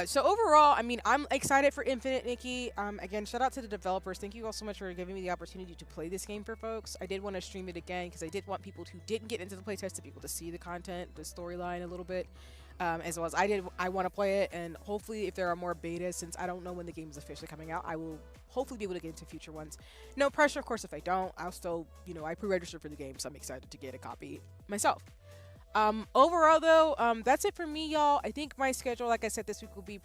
So overall, I mean, I'm excited for Infinite Nikki. Again, shout out to the developers. Thank you all so much for giving me the opportunity to play this game for folks. I did want to stream it again because I did want people who didn't get into the playtest to be able to see the content, the storyline a little bit, as well as I did. I want to play it, and hopefully if there are more betas, since I don't know when the game is officially coming out, I will hopefully be able to get into future ones. No pressure, of course, if I don't. I'll still, you know, I pre-registered for the game, so I'm excited to get a copy myself. Overall though, that's it for me, y'all. I think my schedule, like I said, this week will be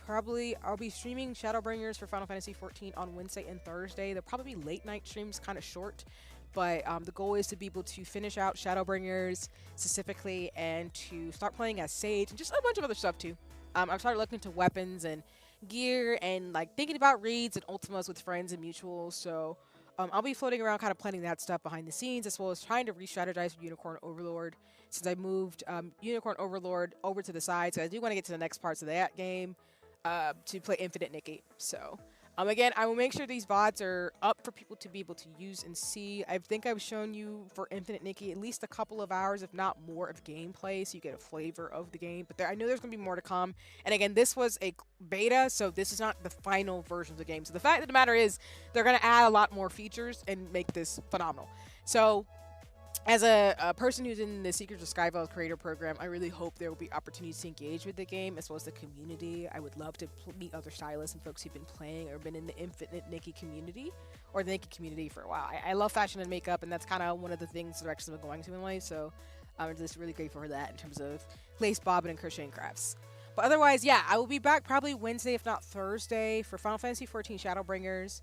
I'll be streaming Shadowbringers for Final Fantasy XIV on Wednesday and Thursday. They'll probably be late night streams, kind of short, but the goal is to be able to finish out Shadowbringers specifically and to start playing as Sage and just a bunch of other stuff too. I've started looking into weapons and gear and like thinking about raids and ultimas with friends and mutuals, so I'll be floating around kind of planning that stuff behind the scenes, as well as trying to re-strategize for Unicorn Overlord, since I moved Unicorn Overlord over to the side. So I do want to get to the next parts of that game to play Infinite Nikki. So again, I will make sure these VODs are up for people to be able to use and see. I think I've shown you for Infinite Nikki at least a couple of hours, if not more, of gameplay, so you get a flavor of the game. But I know there's going to be more to come. And again, this was a beta, so this is not the final version of the game. So the fact of the matter is they're going to add a lot more features and make this phenomenal. So as a person who's in the Secrets of Skyvale creator program, I really hope there will be opportunities to engage with the game as well as the community. I would love to meet other stylists and folks who've been playing or been in the Infinite Nikki community or the Nikki community for a while. I love fashion and makeup, and that's kind of one of the things that I've actually been going to in life, so I'm just really grateful for that in terms of lace bobbin and crocheting crafts. But otherwise, yeah, I will be back probably Wednesday, if not Thursday, for Final Fantasy XIV Shadowbringers.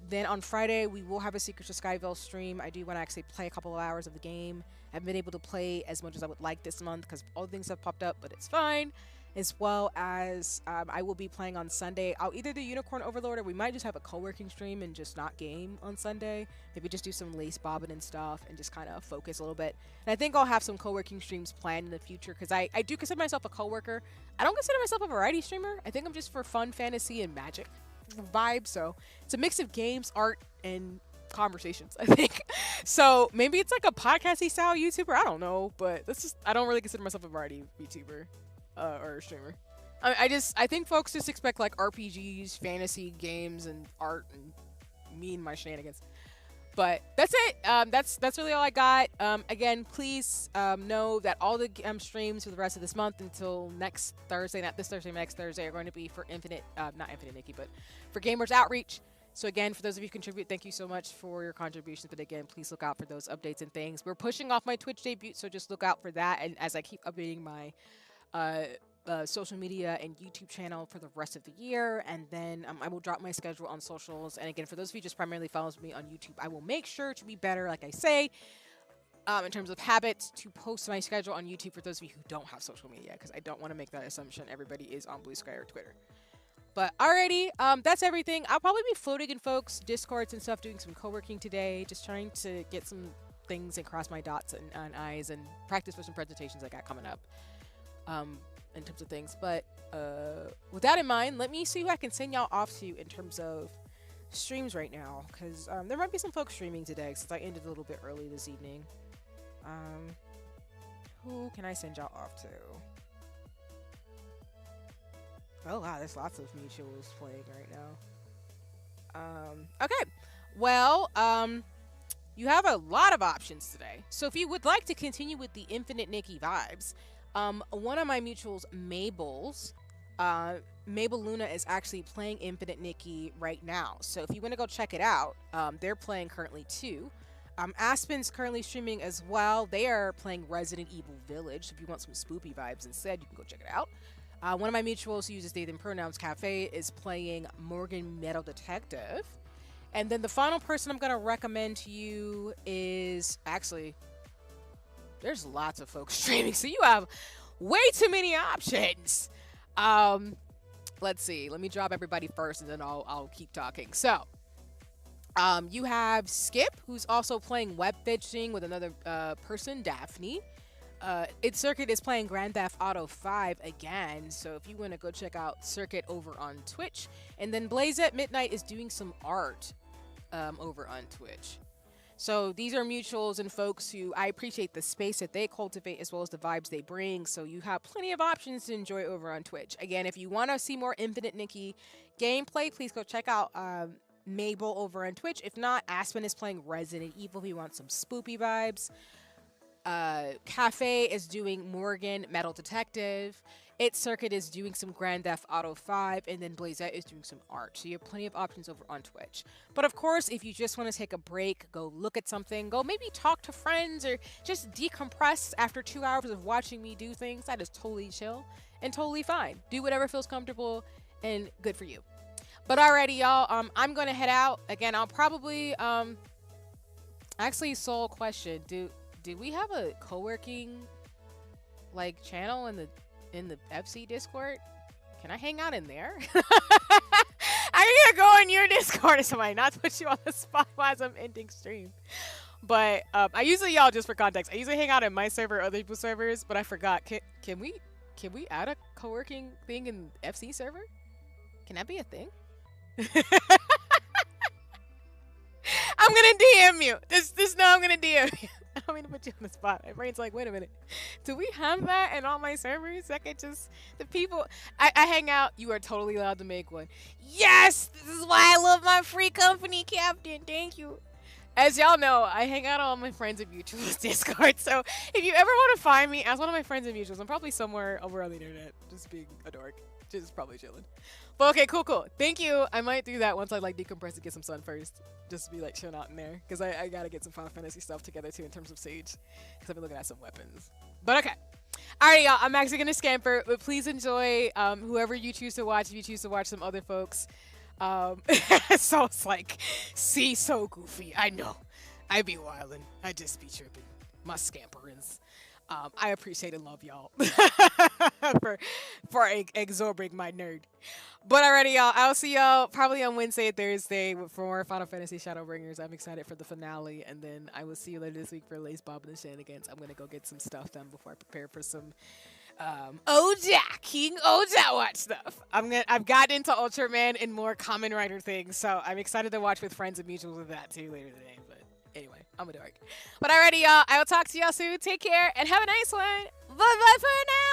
Then on Friday, we will have a Secrets of Skyvale stream. I do want to actually play a couple of hours of the game. I haven't been able to play as much as I would like this month because all the things have popped up, but it's fine. As well as I will be playing on Sunday. I'll either do Unicorn Overlord, or we might just have a co-working stream and just not game on Sunday. Maybe just do some lace bobbin and stuff and just kind of focus a little bit. And I think I'll have some co-working streams planned in the future because I do consider myself a co-worker. I don't consider myself a variety streamer. I think I'm just for fun, fantasy, and magic vibe. So it's a mix of games, art, and conversations, I think. So maybe it's like a podcasty style YouTuber, I don't know, but that's just, I don't really consider myself a variety YouTuber or streamer. I think folks just expect like RPGs, fantasy games, and art, and me and my shenanigans. But that's it. That's really all I got. Again, please know that all the streams for the rest of this month until next Thursday, not this Thursday, next Thursday, are going to be for not Infinite Nikki, but for Gamers Outreach. So again, for those of you who contribute, thank you so much for your contributions. But again, please look out for those updates and things. We're pushing off my Twitch debut, so just look out for that. And as I keep updating my social media and YouTube channel for the rest of the year, and then I will drop my schedule on socials. And again, for those of you just primarily follows me on YouTube, I will make sure to be better, like I say, in terms of habits, to post my schedule on YouTube for those of you who don't have social media, because I don't want to make that assumption everybody is on Blue Sky or Twitter. But alrighty, that's everything. I'll probably be floating in folks' Discords and stuff, doing some co-working today, just trying to get some things and cross my dots and I's and practice for some presentations I got coming up in terms of things. But with that in mind, let me see who I can send y'all off to in terms of streams right now, because there might be some folks streaming today since I ended a little bit early this evening. Who can I send y'all off to? Oh wow, there's lots of mutuals playing right now. Okay, well, you have a lot of options today. So if you would like to continue with the Infinite Nikki vibes, one of my mutuals, Mabel Luna, is actually playing Infinite Nikki right now. So if you want to go check it out, they're playing currently too. Aspen's currently streaming as well. They are playing Resident Evil Village. So if you want some spoopy vibes instead, you can go check it out. One of my mutuals who uses they them pronouns, Cafe, is playing Morgan Metal Detective. And then the final person I'm going to recommend to you is, actually, there's lots of folks streaming, so you have way too many options. Let's see. Let me drop everybody first, and then I'll keep talking. So, you have Skip, who's also playing web fishing with another person, Daphne. Its Circuit is playing Grand Theft Auto 5 again, so if you want to go check out Circuit over on Twitch. And then Blaze at Midnight is doing some art over on Twitch. So these are mutuals and folks who I appreciate the space that they cultivate as well as the vibes they bring, so you have plenty of options to enjoy over on Twitch. Again, if you want to see more Infinite Nikki gameplay, please go check out Mabel over on Twitch. If not, Aspen is playing Resident Evil if you want some spoopy vibes. Cafe is doing Morgan Metal Detective. Its Circuit is doing some Grand Theft Auto 5, and then Blazette is doing some art. So you have plenty of options over on Twitch. But of course, if you just want to take a break, go look at something, go maybe talk to friends, or just decompress after 2 hours of watching me do things, that is totally chill and totally fine. Do whatever feels comfortable and good for you. But alrighty, y'all, I'm gonna head out. Again, I'll probably actually, sole question, do we have a co-working like channel in the FC Discord? Can I hang out in there? I need to go in your Discord or somebody, not to put you on the spot while I'm ending stream. But I usually, y'all, just for context, I usually hang out in my server or other people's servers, but I forgot. Can we add a co-working thing in FC server? Can that be a thing? I'm gonna DM you. Just know I'm gonna DM you. I don't mean to put you on the spot. My brain's like, wait a minute. Do we have that in all my servers? I could just, the people, I hang out. You are totally allowed to make one. Yes! This is why I love my free company, Captain. Thank you. As y'all know, I hang out on all my friends and mutuals Discord. So if you ever want to find me as one of my friends and mutuals, I'm probably somewhere over on the internet, just being a dork. Just probably chilling. But okay, cool. Thank you. I might do that once I like decompress and get some sun first. Just to be like chilling out in there. Because I gotta get some Final Fantasy stuff together too in terms of Sage. Because I've been looking at some weapons. But okay. Alright, y'all. I'm actually gonna scamper. But please enjoy whoever you choose to watch. If you choose to watch some other folks. So it's like, see, so goofy. I know. I be wildin'. I just be tripping. My scamperins. I appreciate and love y'all for absorbing my nerd. But alrighty, y'all. I'll see y'all probably on Wednesday and Thursday for more Final Fantasy Shadowbringers. I'm excited for the finale, and then I will see you later this week for Lace Bob and the Shenanigans. I'm gonna go get some stuff done before I prepare for some King Oja watch stuff. I've gotten into Ultraman and more Kamen Rider things, so I'm excited to watch with friends and mutuals with that too later today. But anyway, I'm a dork. But alrighty, y'all. I will talk to y'all soon. Take care and have a nice one. Bye bye for now.